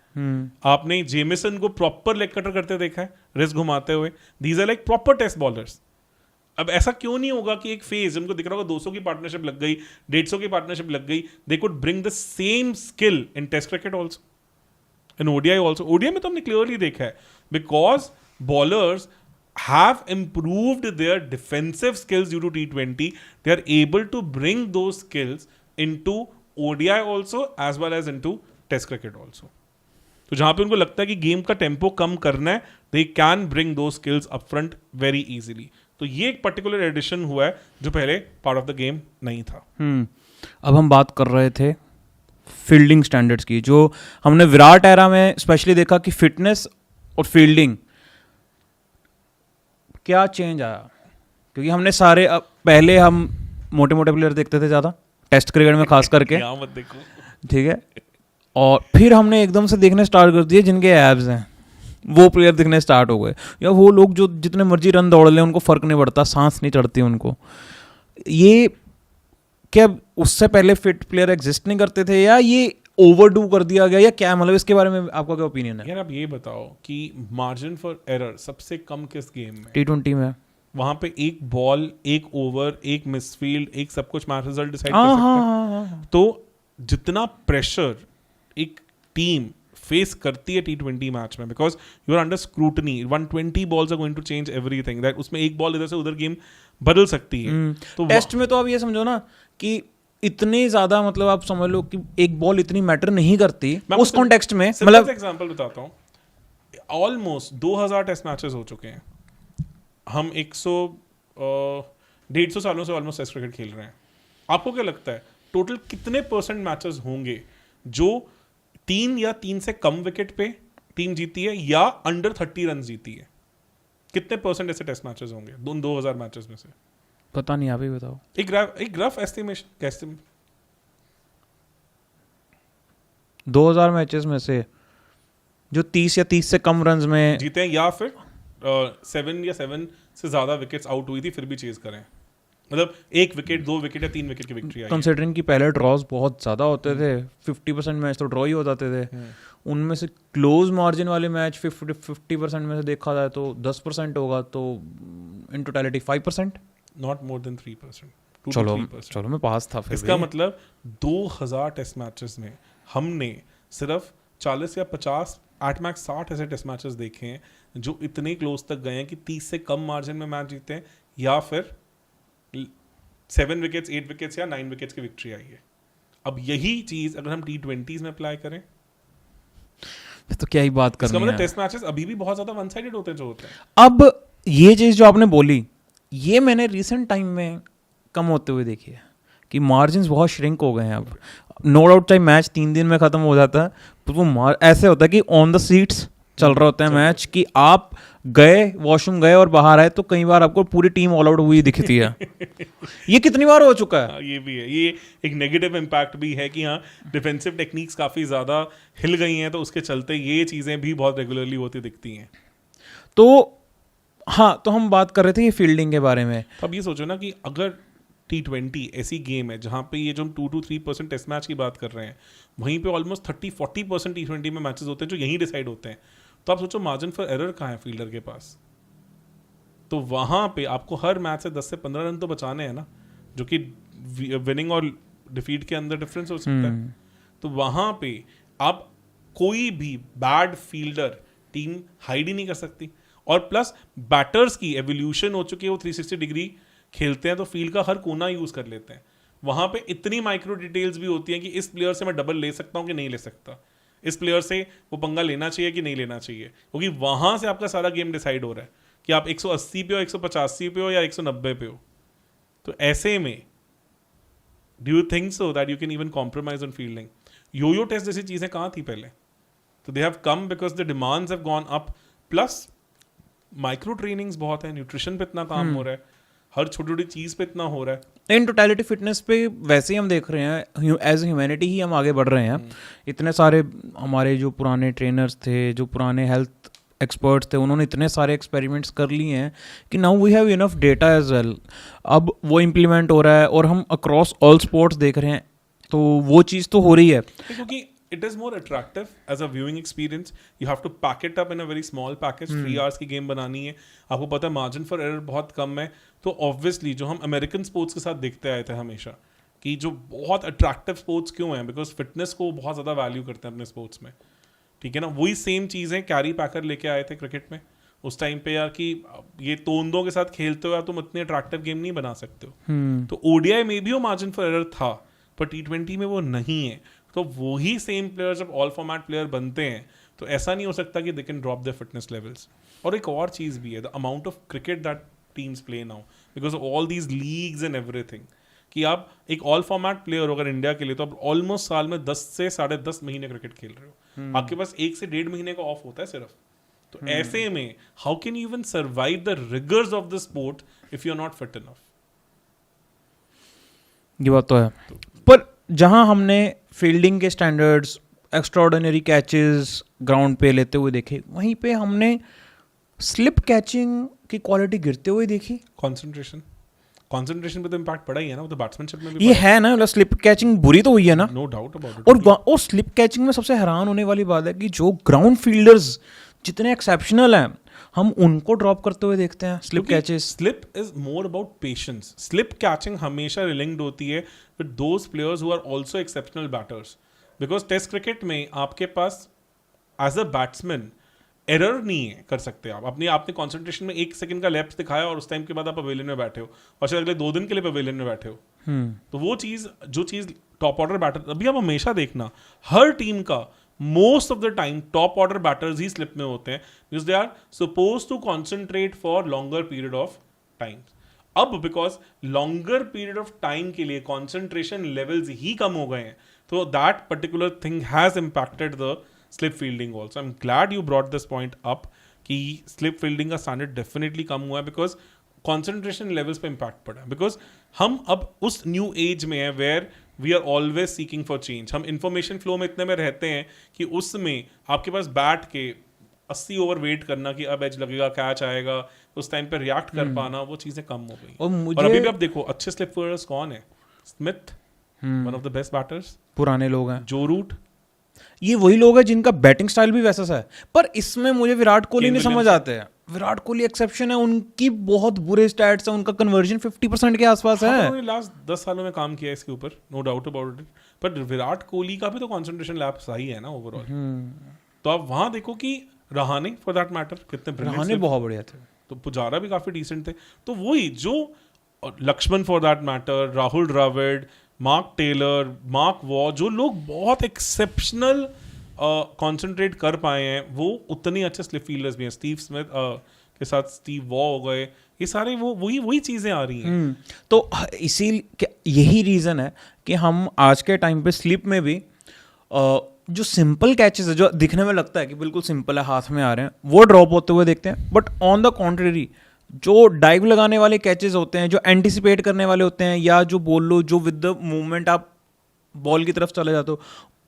[SPEAKER 1] आपने जेमिसन को प्रॉपर लेग कटर करते देखा है, रिस्ट घुमाते हुए. These are like proper test bowlers. अब ऐसा क्यों नहीं होगा कि एक फेज उनको दिख रहा होगा 200 की पार्टनरशिप लग गई, 150 की पार्टनरशिप लग गई, they could bring the same skill in test cricket also, in ODI also. ODI में तो हमने क्लियरली देखा है because bowlers have improved their defensive skills due to T20. They are able to bring those skills into ODI also as well as into Test cricket also. तो जहां पे उनको लगता है कि गेम का टेम्पो कम करना है, they can bring those skills up front very easily. तो ये एक पर्टिकुलर एडिशन हुआ है जो पहले पार्ट ऑफ द गेम नहीं था।
[SPEAKER 2] अब हम बात कर रहे थे फील्डिंग स्टैंडर्ड्स की, जो हमने विराट एरा में स्पेशली देखा कि फिटनेस और फील्डिंग क्या चेंज आया, क्योंकि हमने सारे पहले हम मोटे मोटे प्लेयर देखते थे ज़्यादा टेस्ट क्रिकेट में खास करके,
[SPEAKER 1] यहाँ मत देखो,
[SPEAKER 2] ठीक है, और फिर हमने एकदम से देखने स्टार्ट कर दिए जिनके एब्स हैं, वो प्लेयर दिखने स्टार्ट हो गए, या वो लोग जो जितने मर्जी रन दौड़ लें उनको फर्क नहीं पड़ता, सांस नहीं चढ़ती उनको। ये क्या उससे पहले फिट प्लेयर एग्जिस्ट नहीं करते थे, या ये ओवरडू कर दिया गया, या क्या मतलब इसके बारे में आपका क्या ओपिनियन है?
[SPEAKER 1] यार आप ये बताओ कि मार्जिन फॉर एरर सबसे कम किस गेम में?
[SPEAKER 2] T20 में।
[SPEAKER 1] वहां पे एक बॉल, एक ओवर, एक मिसफील्ड, एक सब कुछ मैच रिजल्ट डिसाइड कर सकता है। तो जितना प्रेशर एक टीम फेस करती है T20 मैच में, because you are under scrutiny, 120 balls are going to change everything, that उसमें एक बॉल इधर से उधर गेम बदल सकती है। तो
[SPEAKER 2] टेस्ट में तो आप ये समझो ना कि इतनी ज्यादा, मतलब आप समझ लो कि एक बॉल इतनी मैटर नहीं करती उस कॉन्टेक्स्ट में। मतलब
[SPEAKER 1] एग्जांपल बताता हूँ, ऑलमोस्ट 2000 टेस्ट मैचेस हो चुके हैं, हम 150 सालों से ऑलमोस्ट टेस्ट क्रिकेट खेल रहे हैं। आपको क्या लगता है टोटल कितने परसेंट मैचेस होंगे जो 3 या 3 से कम विकेट पे टीम जीती है या अंडर 30 रन जीती है? कितने परसेंट ऐसे टेस्ट मैचेस होंगे 2000 मैचेस में से?
[SPEAKER 2] पता नहीं, आप ही बताओ।
[SPEAKER 1] एक रफ एस्टिमेशन कैसे?
[SPEAKER 2] 2000 मैचेस में से जो 30 या 30 से कम रन्स में
[SPEAKER 1] जीते हैं, या फिर 7 या 7 से ज्यादा विकेट्स आउट हुई थी फिर भी चेज करें, मतलब 1 विकेट, 2 विकेट या 3 विकेट की विक्ट्री आई।
[SPEAKER 2] कंसिडरिंग कि पहले ड्रॉज बहुत ज़्यादा होते थे, 50% मैच तो ड्रॉ ही हो जाते थे, उनमें से क्लोज मार्जिन वाले मैच 50% में से देखा जाए तो 10% होगा, तो in totality 5%,
[SPEAKER 1] not more than 3%।
[SPEAKER 2] चलो मैं पास था। फिर
[SPEAKER 1] इसका मतलब 2000 टेस्ट मैचेस में हमने सिर्फ 40 या 50 8 मैक्स 60 ऐसे टेस्ट मैचेस देखे हैं जो इतने क्लोज तक गए हैं कि 30 से कम मार्जिन में मैच जीते हैं, या फिर 7 विकेट्स, 8 विकेट्स या 9 विकेट्स की विक्ट्री आई है। अब यही चीज अगर हम T20s में अप्लाई करें
[SPEAKER 2] तो क्या ही बात करनी है।
[SPEAKER 1] मतलब टेस्ट मैचेस अभी भी बहुत ज्यादा वन साइडेड होते हैं जो होते हैं।
[SPEAKER 2] अब ये चीज जो आपने बोली, ये मैंने रिसेंट टाइम में कम होते हुए देखी है कि मार्जिन्स बहुत श्रिंक हो गए हैं। अब नो डाउट चाहे मैच 3 दिन में खत्म हो जाता है, तो वो ऐसे होता है कि ऑन द सीट्स चल रहा होता है मैच, कि आप गए वॉशरूम गए और बाहर आए तो कई बार आपको पूरी टीम ऑल आउट हुई दिखती है। ये कितनी बार हो चुका है।
[SPEAKER 1] ये भी है, ये एक नेगेटिव इम्पैक्ट भी है कि हाँ डिफेंसिव टेक्निक्स काफ़ी ज़्यादा हिल गई हैं, तो उसके चलते ये चीज़ें भी बहुत रेगुलरली होती दिखती हैं।
[SPEAKER 2] तो हाँ, तो हम बात कर रहे थे ये फील्डिंग के बारे में।
[SPEAKER 1] तो अब ये सोचो ना कि अगर T20 ऐसी गेम है जहाँ पे ये जो हम 2 to 3% टेस्ट मैच की बात कर रहे हैं, वहीं पे ऑलमोस्ट 30-40% T20 में मैचेस होते हैं जो यहीं डिसाइड होते हैं, तो आप सोचो मार्जिन फॉर एरर कहाँ है फील्डर के पास। तो वहाँ पे आपको हर मैच से 10 से 15 रन तो बचाने हैं ना, जो कि विनिंग और डिफीट के अंदर डिफरेंस हो सकता है। तो वहाँ पे आप कोई भी बैड फील्डर टीम हाइड ही नहीं कर सकती, और प्लस बैटर्स की एवोल्यूशन हो चुकी है, वो 360 डिग्री खेलते हैं तो फील्ड का हर कोना यूज कर लेते हैं। वहां पे इतनी माइक्रो डिटेल्स भी होती हैं कि इस प्लेयर से मैं डबल ले सकता हूं कि नहीं ले सकता, इस प्लेयर से वो पंगा लेना चाहिए कि नहीं लेना चाहिए, क्योंकि वहां से आपका सारा गेम डिसाइड हो रहा है कि आप 180 पे हो, 185 पे हो या 190 पे हो। तो ऐसे में do you think so that you can even compromise on fielding? Yo test जैसी चीजें कहाँ थी पहले? तो they have come because the demands have gone up, plus micro trainings बहुत है, न्यूट्रिशन पे इतना काम हो रहा है, हर छोटी छोटी चीज पे इतना हो रहा है।
[SPEAKER 2] इन टोटलिटी फिटनेस पे वैसे ही हम देख रहे हैं, एज ह्यूमैनिटी ही हम आगे बढ़ रहे हैं। इतने सारे हमारे जो पुराने ट्रेनर्स थे, जो पुराने हेल्थ एक्सपर्ट्स थे, उन्होंने इतने सारे एक्सपेरिमेंट्स कर लिए हैं कि now we have enough data as well. अब वो इम्प्लीमेंट हो रहा है और हम अक्रॉस ऑल स्पोर्ट्स देख रहे हैं, तो वो चीज़ तो हो रही है।
[SPEAKER 1] क्योंकि it is more attractive as a viewing experience. You have to pack it up in a very small package. 3 hours की गेम बनानी है, आपको पता है मार्जिन फॉर एरर बहुत कम है, तो ऑब्वियसली जो हम अमेरिकन स्पोर्ट्स के साथ देखते आए थे हमेशा कि जो बहुत अट्रैक्टिव स्पोर्ट्स क्यों हैं, बिकॉज फिटनेस को बहुत ज़्यादा वैल्यू करते हैं अपने स्पोर्ट्स में, ठीक है ना। वही सेम चीज़ें कैरी पैकर लेके आए थे क्रिकेट में उस टाइम पे यार, कि ये तोंदों के साथ खेलते हो या तुम इतनी अट्रैक्टिव गेम नहीं बना सकते हो। तो ODI में भी वो मार्जिन फॉर एरर था, पर T20 में वो नहीं है। तो वही सेम प्लेयर जब ऑल फॉर्मेट प्लेयर बनते हैं तो ऐसा नहीं हो सकता कि they can drop their fitness levels. और एक और चीज़ भी है, the amount of cricket that teams play now because of all these leagues and everything. कि आप एक ऑल फॉर्मेट प्लेयर हो अगर इंडिया के लिए तो आप ऑलमोस्ट साल में 10 से 10.5 महीने क्रिकेट खेल रहे हो. आपके पास 1 से 1.5 महीने का ऑफ होता है सिर्फ. तो ऐसे में how can you even survive the rigours of the sport if you are not fit enough.
[SPEAKER 2] ये बात तो है. पर जहां हमने फील्डिंग के स्टैंडर्ड्स, एक्स्ट्राऑर्डिनरी कैचेस ग्राउंड पे लेते हुए देखे, वहीं पे हमने स्लिप कैचिंग की क्वालिटी गिरते हुए देखी.
[SPEAKER 1] कंसंट्रेशन पे तो इम्पैक्ट पड़ा ही है ना, वो तो बैट्समैनशिप में भी
[SPEAKER 2] ये है ना, मतलब स्लिप कैचिंग बुरी तो हुई है ना,
[SPEAKER 1] नो डाउट अबाउट इट.
[SPEAKER 2] और स्लिप कैचिंग में सबसे हैरान होने वाली बात है कि जो ग्राउंड फील्डर्स जितने एक्सेप्शनल हैं, हम उनको ड्रॉप करते हुए देखते हैं slip catches.
[SPEAKER 1] Slip is more about patience. Slip catching हमेशा लिंक्ड होती है with those players who are also exceptional batters. Because test cricket में आपके पास एज अ बैट्समैन एरर नहीं है कर सकते आप. आपने कंसंट्रेशन में 1 सेकंड का लैप्स दिखाया और उस टाइम के बाद आप पवेलियन में बैठे हो और शायद अगले 2 दिन के लिए पवेलियन में बैठे हो. तो वो जो चीज टॉप ऑर्डर बैटर, अभी आप हमेशा देखना हर टीम का most of the time top order batters ही स्लिप में होते हैं because they are suppose to concentrate for longer period of time. अब because longer period of time के लिए कॉन्सेंट्रेशन लेवल्स ही कम हो गए हैं, तो that particular thing has impacted the slip fielding also. I am glad you brought this point up कि slip fielding का standard definitely come हुआ है बिकॉज कॉन्सेंट्रेशन लेवल्स पे इम्पैक्ट पड़ा है. बिकॉज हम अब उस न्यू एज में है where we are always seeking for change. हम इंफॉर्मेशन फ्लो में इतने में रहते हैं कि उसमें आपके पास बैठ के 80 ओवर वेट करना कि अब एज लगेगा, कैच आएगा, उस टाइम पे रिएक्ट कर पाना, वो चीजें कम हो गई. और अभी भी आप देखो अच्छे स्लिप फील्डर्स कौन है? Smith, one of the best batters,
[SPEAKER 2] पुराने लोग हैं.
[SPEAKER 1] जो रूट,
[SPEAKER 2] ये वही लोग हैं जिनका बैटिंग स्टाइल भी वैसा सा है. पर इसमें मुझे विराट कोहली नहीं समझ आते हैं. विराट कोहली एक्सेप्शन है, उनकी बहुत बुरे स्टैट्स हैं, उनका कन्वर्जन 50% के आसपास है.
[SPEAKER 1] उन्होंने लास्ट 10 सालों में काम किया इसके ऊपर, नो डाउट अबाउट इट. पर विराट कोहली का भी तो कंसंट्रेशन लैप्स सही है ना ओवरऑल. तो आप वहां देखो कि रहाणे फॉर दैट मैटर कितने
[SPEAKER 2] रहाणे बहुत बढ़िया थे,
[SPEAKER 1] तो पुजारा भी काफी डिसेंट थे. तो वही जो Laxman for that matter, Rahul Dravid, Mark Taylor, Mark Waugh, जो लोग बहुत एक्सेप्शनल कॉन्सेंट्रेट कर पाए हैं, वो उतने अच्छे स्लिप फील्डर्स भी हैं. स्टीव स्मिथ के साथ स्टीव वॉ हो गए, ये सारे वही चीजें आ रही हैं.
[SPEAKER 2] तो यही रीजन है कि हम आज के टाइम पे स्लिप में भी जो सिंपल कैचेस है, जो दिखने में लगता है कि बिल्कुल सिंपल है, हाथ में आ रहे हैं, वो ड्रॉप होते हुए देखते हैं. बट ऑन द कॉन्ट्रेरी जो डाइव लगाने वाले कैचेस होते हैं, जो एंटिसिपेट करने वाले होते हैं, या जो बोल लो जो विद द मूवमेंट आप बॉल की तरफ चले जाते हो,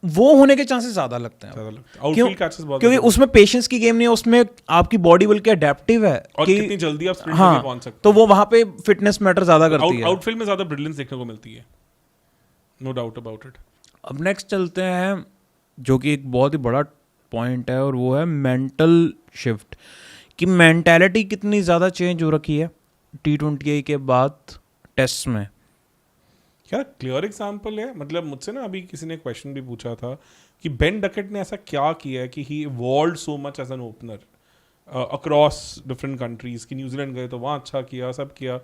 [SPEAKER 2] वो होने के चांसेस ज्यादा लगते हैं. क्योंकि उसमें पेशेंस की गेम नहीं है, उसमें आपकी बॉडी बल्कि अडेप्टिव है
[SPEAKER 1] और
[SPEAKER 2] कि
[SPEAKER 1] कितनी जल्दी आप स्प्रिंट
[SPEAKER 2] हाँ,
[SPEAKER 1] में पहुंच सकते
[SPEAKER 2] तो वो वहां पे फिटनेस मैटर ज्यादा करती है.
[SPEAKER 1] आउटफील्ड में ज्यादा ब्रिलियंस देखने को मिलती है, नो डाउट अबाउट इट.
[SPEAKER 2] अब नेक्स्ट चलते हैं, जो कि एक बहुत ही बड़ा पॉइंट है, और वो है मेंटल शिफ्ट. कि मेंटालिटी कितनी ज़्यादा चेंज हो रखी है T20I के बाद टेस्ट में.
[SPEAKER 1] क्या क्लियर एग्जांपल है. मतलब मुझसे ना अभी किसी ने क्वेश्चन भी पूछा था कि बेन डकेट ने ऐसा क्या किया है कि he evolved so much as an opener across different countries. कि न्यूजीलैंड गए तो वहाँ अच्छा किया, सब किया.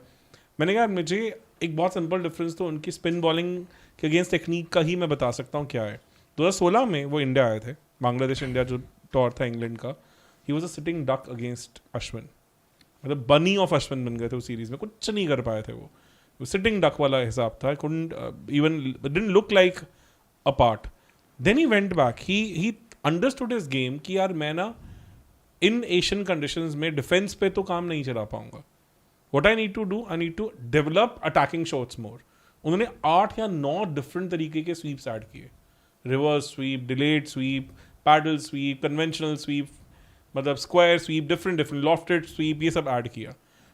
[SPEAKER 1] मैंने कहा मुझे एक बहुत सिंपल डिफरेंस तो उनकी स्पिन बॉलिंग के अगेंस्ट टेक्निक का ही मैं बता सकता हूँ क्या है. 2016 में वो इंडिया आए थे, बांग्लादेश इंडिया जो टॉर था इंग्लैंड का. He was a sitting duck against Ashwin, मतलब बनी ऑफ अश्विन बन गए थे उस सीरीज में, कुछ नहीं कर पाए थे. वो सिटिंग डक वाला हिसाब था, even didn't look like a part. Then he went back, he understood his game कि यार मैं ना इन एशियन कंडीशंस में डिफेंस पे तो काम नहीं चला पाऊंगा. What I need to do, I need to develop attacking shots more. उन्होंने 8 या 9 डिफरेंट तरीके के स्वीप्स ऐड किए. Reverse sweep, delayed sweep, paddle sweep, conventional sweep, मतलब square sweep, different lofted sweep, ये सब ऐड किया.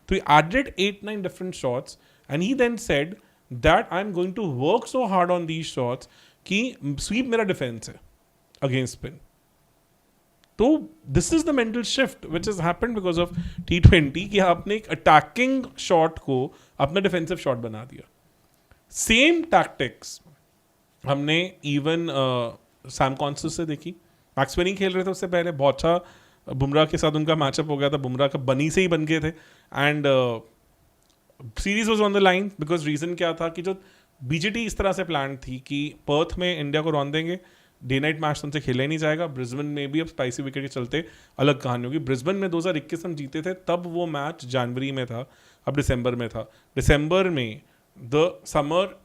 [SPEAKER 1] तो he added 8-9 different shots and he then said that I am going to work so hard on these shots कि sweep मेरा defence है against spin. तो this is the mental shift which is happened because of T20 कि आपने एक attacking shot को अपना defensive shot बना दिया. सेम टैक्टिक्स हमने इवन सैम कॉन्सस से देखी. मैक्सवेल नहीं खेल रहे थे उससे पहले, बहुत अच्छा बुमराह के साथ उनका मैचअप हो गया था. बुमराह का बनी से ही बन गए थे and series was on the line. Because reason क्या था कि जो बीजेटी इस तरह से प्लान थी कि पर्थ में इंडिया को रन देंगे, डे नाइट मैच उनसे खेला ही नहीं जाएगा. ब्रिस्बेन में भी अब स्पाइसी विकेट के चलते अलग कहानी होगी. ब्रिस्बेन में 2021 हम जीते थे, तब वो मैच जनवरी में था. अब दिसंबर में था, दिसंबर में द समर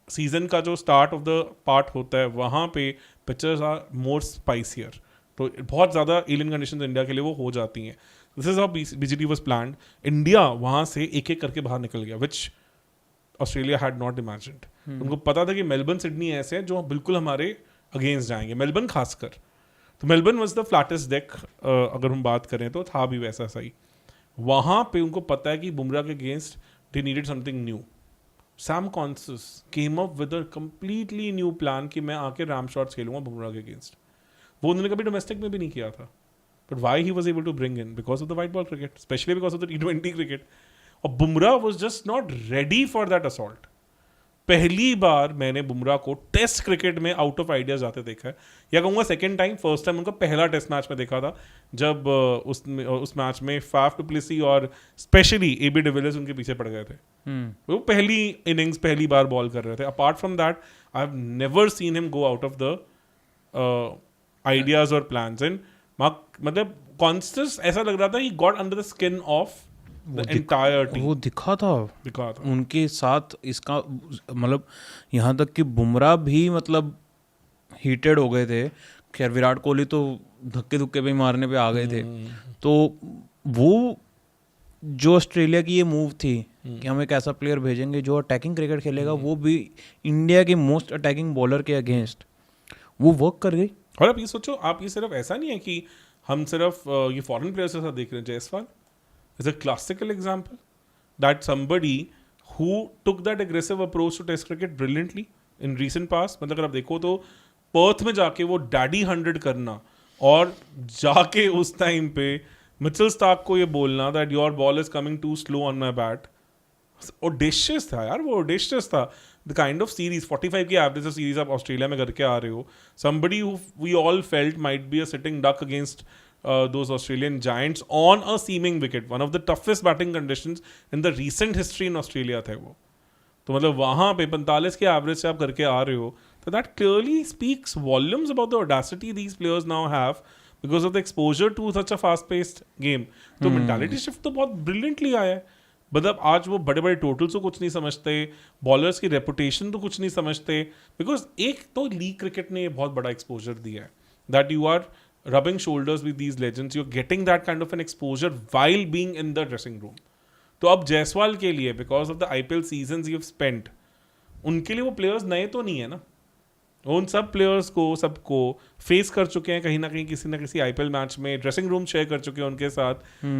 [SPEAKER 1] सीजन का जो स्टार्ट ऑफ द पार्ट होता है वहाँ पे पिचेस आर मोर स्पाइसियर, तो बहुत ज़्यादा एलियन कंडीशंस इंडिया के लिए वो हो जाती हैं. This is how BGT was planned. India वहाँ से एक एक करके बाहर निकल गया, विच ऑस्ट्रेलिया हैड नॉट इमेजिन्ड. उनको पता था कि मेलबर्न सिडनी ऐसे हैं जो बिल्कुल हमारे अगेंस्ट जाएंगे, मेलबर्न खासकर. तो Melbourne was the flattest deck, अगर हम बात करें तो था भी वैसा सही. वहाँ पे उनको पता है कि बुमराह के against they needed something new. Sam conscious came up with a completely new plan कि मैं आके रैम शॉट्स खेलूंगा बुमराह के अगेंस्ट. वो उन्होंने कभी डोमेस्टिक में भी नहीं किया था. But why he was able to bring in? Because of the white ball cricket, specially because of the T20 cricket. और Bumrah was just not ready for that assault. पहली बार मैंने बुमराह को टेस्ट क्रिकेट में आउट ऑफ आइडिया जाते देखा है, या कहूँगा सेकेंड टाइम. फर्स्ट टाइम उनका पहला टेस्ट मैच में देखा था जब उस मैच में फाफ डु प्लेसी और स्पेशली AB डिविलियर्स उनके पीछे पड़ गए थे. वो पहली इनिंग्स पहली बार बॉल कर रहे थे. Apart from that I have never seen him go out of the ideas और प्लान्स. एंड मतलब कॉन्स्टेंस ऐसा लग रहा था he got under the skin of the entire team.
[SPEAKER 2] वो दिखा था उनके साथ. इसका मतलब यहाँ तक कि बुमराह भी मतलब हीटेड हो गए थे. खैर विराट कोहली तो धक्के धुक्के पे मारने पे आ गए थे. तो वो जो ऑस्ट्रेलिया की ये मूव थी कि हम एक ऐसा प्लेयर भेजेंगे जो अटैकिंग क्रिकेट खेलेगा, वो भी इंडिया के मोस्ट अटैकिंग बॉलर के अगेंस्ट, वो वर्क कर गई.
[SPEAKER 1] और आप ये सोचो, आप ये सिर्फ ऐसा नहीं है कि हम सिर्फ ये फॉरेन प्लेयर्स के साथ देख रहे हैं. Jaiswal is a classical example that somebody who took that aggressive approach to test cricket brilliantly in recent past. मतलब अगर आप देखो तो पर्थ में जाके वो डैडी 100 करना और जाके उस टाइम पे मिचेल स्टार्क को ये बोलना that your ball is coming too slow on my bat, audacious था यार. वो audacious था. The kind of series 45 की एवरेज सीरीज आप ऑस्ट्रेलिया में करके आ रहे हो. somebody who we all felt might be a sitting duck against those Australian giants on a seaming wicket, one of the toughest batting conditions in the recent history in Australia थे वो. तो मतलब वहाँ पे 45 के एवरेज से आप करके आ रहे हो, तो that clearly speaks volumes about the audacity these players now have because of the exposure to such a fast-paced game. तो mentality shift तो बहुत brilliantly आया है. मतलब आज वो बड़े बड़े टोटल्स को कुछ नहीं समझते, बॉलर्स की रेपुटेशन तो कुछ नहीं समझते, बिकॉज एक तो लीग क्रिकेट ने ये बहुत बड़ा एक्सपोजर दिया है that you are rubbing shoulders with these legends, you're getting that kind of an exposure while being in the dressing room. तो अब जायसवाल के लिए because of the IPL seasons you've spent, उनके लिए वो players नए तो नहीं है ना. उन सब प्लेयर्स को सबको फेस कर चुके हैं कहीं ना कहीं किसी ना किसी IPL मैच में, ड्रेसिंग रूम शेयर कर चुके हैं उनके साथ.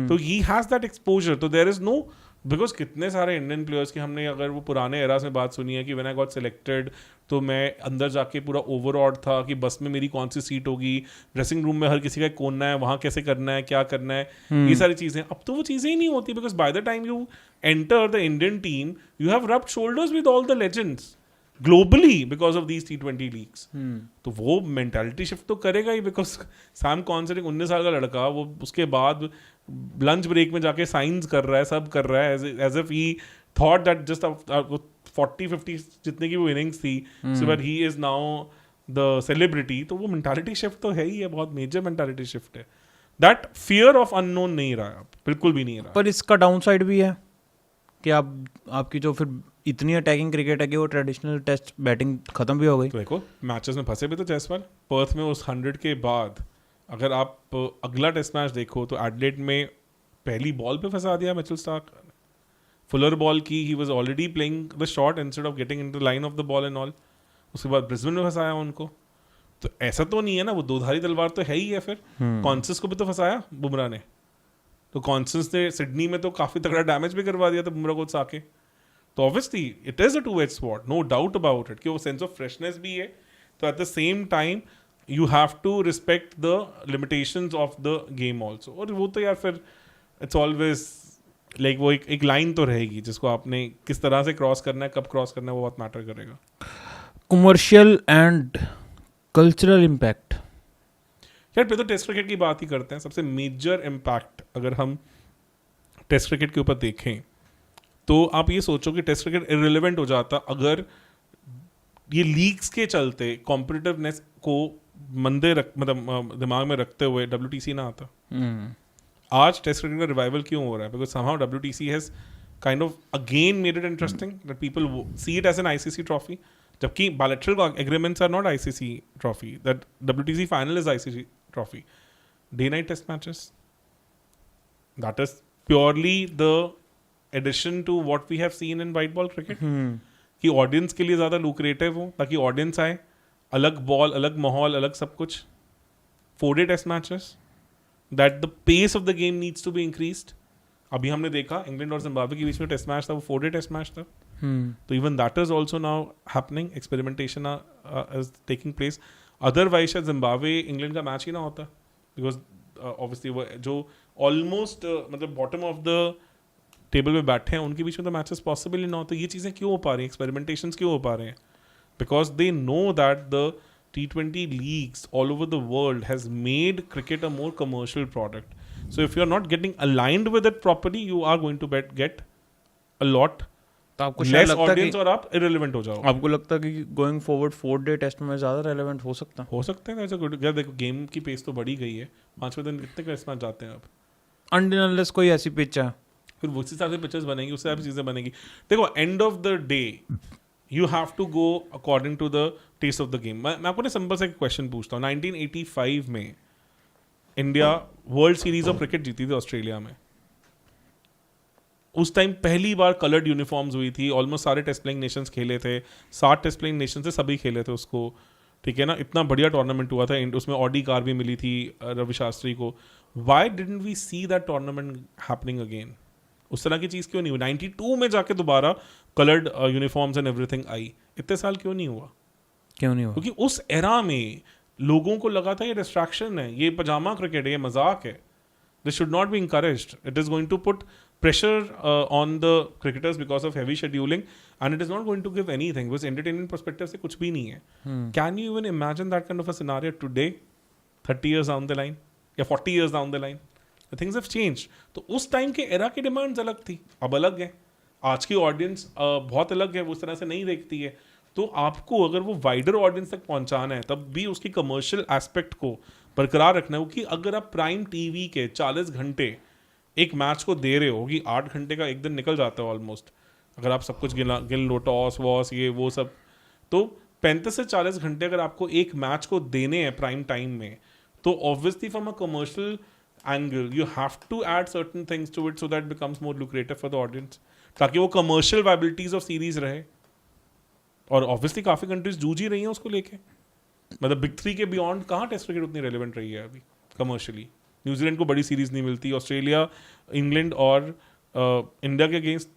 [SPEAKER 1] तो ही हैज दैट एक्सपोजर. तो देयर इज नो, बिकॉज कितने सारे इंडियन प्लेयर्स की हमने अगर वो पुराने एरास में बात सुनी है कि व्हेन आई गॉट सिलेक्टेड तो मैं अंदर जाके पूरा ओवरऑड था कि बस में मेरी कौन सी सीट होगी, ड्रेसिंग रूम में हर किसी का कोना है, वहाँ कैसे करना है, क्या करना है, ये सारी चीज़ें. अब तो वो चीज़ें ही नहीं होती because by the time you enter the Indian team you have rubbed shoulders with all the legends globally because of these T20 leagues. तो वो मेंटालिटी शिफ्ट तो करेगा ही. बिकॉज सैम कॉन्सर 19 साल का लड़का, वो उसके बाद लंच ब्रेक में जाके साइंस कर रहा है, सब कर रहा है as if he thought that just 40-50 जितने की वो इनिंग्स थी so that he is now the celebrity. तो वो मेंटालिटी शिफ्ट तो है ही है, बहुत मेजर मेंटालिटी शिफ्ट है. दैट फियर ऑफ अननोन नहीं रहा अब, बिल्कुल भी नहीं रहा.
[SPEAKER 2] पर इसका डाउन साइड भी है कि आपकी जो फिर इतनी अटैकिंग क्रिकेट है कि वो ट्रेडिशनल टेस्ट बैटिंग खत्म भी हो गई.
[SPEAKER 1] तो देखो मैचेस में फंसे भी तो जायसवाल. पर्थ में उस 100 के बाद अगर आप अगला टेस्ट मैच देखो तो एडिलेड में पहली बॉल पे फंसा दिया मिचेल स्टार्क. फुलर बॉल की, he was already playing the shot instead of getting into line of the ball and all. उसके बाद ब्रिस्बेन में फंसाया उनको. तो ऐसा तो नहीं है ना, वो दो-धारी तलवार तो है ही है. फिर कॉन्सिस को भी तो फंसाया बुमराह ने. तो कॉन्सिस ने सिडनी में तो काफी तगड़ा डैमेज भी करवा दिया था बुमराह को आके. तो obviously it is a two edge sword, no doubt about it कि वो सेंस ऑफ फ्रेशनेस भी है. तो at the same time you have to respect the limitations of the game also. और वो तो यार फिर इट्स ऑलवेज लाइक वो एक लाइन तो रहेगी जिसको आपने किस तरह से क्रॉस करना है, कब क्रॉस करना है, वो बहुत मैटर करेगा.
[SPEAKER 2] Commercial and cultural impact.
[SPEAKER 1] यार फिर तो टेस्ट क्रिकेट की बात ही करते हैं. सबसे मेजर इम्पैक्ट अगर हम टेस्ट क्रिकेट के ऊपर देखें तो आप ये सोचो कि टेस्ट क्रिकेट इररिलेवेंट हो जाता अगर ये लीग्स के चलते कॉम्पिटिटिवनेस को मतलब दिमाग में रखते हुए WTC ना आता. आज टेस्ट क्रिकेट का रिवाइवल क्यों हो रहा है? Because somehow WTC has kind of again made it interesting that people see it as an ICC trophy. जबकि bilateral agreements are not ICC trophy. That WTC final is ICC trophy. Day-night test matches. That is purely the addition to what we have seen in white ball cricket. कि audience के लिए ज़्यादा lucrative हो ताकि audience आए, अलग ball, अलग माहौल, अलग सब कुछ. 4-day test matches that the pace of the game needs to be increased. अभी हमने देखा इंग्लैंड और जिम्बाब्वे के बीच में टेस्ट मैच था, वो 4-day टेस्ट मैच था. तो even that is also now happening. Experimentation is taking place. Otherwise शायद जिम्बाब्वे इंग्लैंड का मैच ही ना होता, बिकॉज ऑब्वियसली वो जो ऑलमोस्ट मतलब बॉटम ऑफ द टेबल पे बैठे हैं उनके बीच में तो मैचेस पॉसिबल ही ना होते. ये चीज़ें क्यों हो पा रही हैं, एक्सपेरिमेंटेशन क्यों हो पा रहे हैं? Because they know that the T20 leagues all over the world has made cricket a more commercial product. So if you're not getting aligned with it properly, you are going to get a lot
[SPEAKER 2] तो आपको
[SPEAKER 1] less
[SPEAKER 2] लगता है
[SPEAKER 1] audience
[SPEAKER 2] कि
[SPEAKER 1] और आप irrelevant हो जाओ.
[SPEAKER 2] आपको लगता है कि गोइंग फॉरवर्ड 4-day टेस्ट में ज़्यादा रेलेवेंट हो सकता है?
[SPEAKER 1] हो सकते हैं ऐसा गुड. यार देखो गेम की पेस तो बढ़ी गई है. 5वें दिन कितने टेस्ट मैच जाते हैं अब.
[SPEAKER 2] अनलेस कोई ऐसी पिच है,
[SPEAKER 1] फिर उस हिसाब से पिक्चर्स बनेंगी, उस हिसाब से चीज़ें बनेंगी. देखो end of the day you have to go according to the test of the game. मैं आपको ना सिंपल सा एक क्वेश्चन पूछता हूँ. 1985 में India world series of cricket जीती थी ऑस्ट्रेलिया में. उस टाइम पहली बार कलर्ड यूनिफॉर्म्स हुई थी. ऑलमोस्ट सारे टेस्ट प्लेइंग नेशंस खेले थे. 7 टेस्ट प्लेइंग नेशन से सभी खेले थे उसको. ठीक है ना, इतना बढ़िया टूर्नामेंट हुआ था. उसमें ऑडी कार भी मिली थी रवि शास्त्री को. Why didn't we see that tournament happening again? उस तरह की चीज़ क्यों नहीं हुई? 92 में जाके दोबारा coloured uniforms and everything I. इतने साल क्यों नहीं हुआ?
[SPEAKER 2] क्यों नहीं हुआ?
[SPEAKER 1] क्योंकि उस एरा में लोगों को लगा था ये डिस्ट्रैक्शन है, ये पजामा क्रिकेट है, ये मजाक है. This should not be encouraged. It is going to put pressure on the cricketers because of heavy scheduling, and it is not going to give anything. because entertainment perspective से कुछ भी नहीं है. Can you even imagine that kind of a scenario today, 30 years down the line या 40 years down the line? The things have changed. तो उस time के era की डिमांड्स अलग थी, अब अलग है. आज की ऑडियंस बहुत अलग है, वो उस तरह से नहीं देखती है. तो आपको अगर वो वाइडर ऑडियंस तक पहुंचाना है तब भी उसकी कमर्शियल एस्पेक्ट को बरकरार रखना है. कि अगर आप प्राइम टीवी के 40 घंटे एक मैच को दे रहे हो, कि 8 घंटे का एक दिन निकल जाता है ऑलमोस्ट, अगर आप सब कुछ गिन लो, टॉस वॉस ये वो सब, तो 35 से 40 घंटे अगर आपको एक मैच को देने हैं प्राइम टाइम में, तो obviously from a commercial angle you have to add certain things to it so that becomes more lucrative for the audience, ताकि वो कमर्शियल वायबिलिटीज ऑफ सीरीज रहे. और ऑब्वियसली काफ़ी कंट्रीज जूझ ही रही हैं उसको लेके. मतलब बिग 3 के बियॉन्ड कहाँ टेस्ट क्रिकेट उतनी रेलिवेंट रही है अभी कमर्शियली. न्यूजीलैंड को बड़ी सीरीज नहीं मिलती. ऑस्ट्रेलिया, इंग्लैंड और इंडिया के अगेंस्ट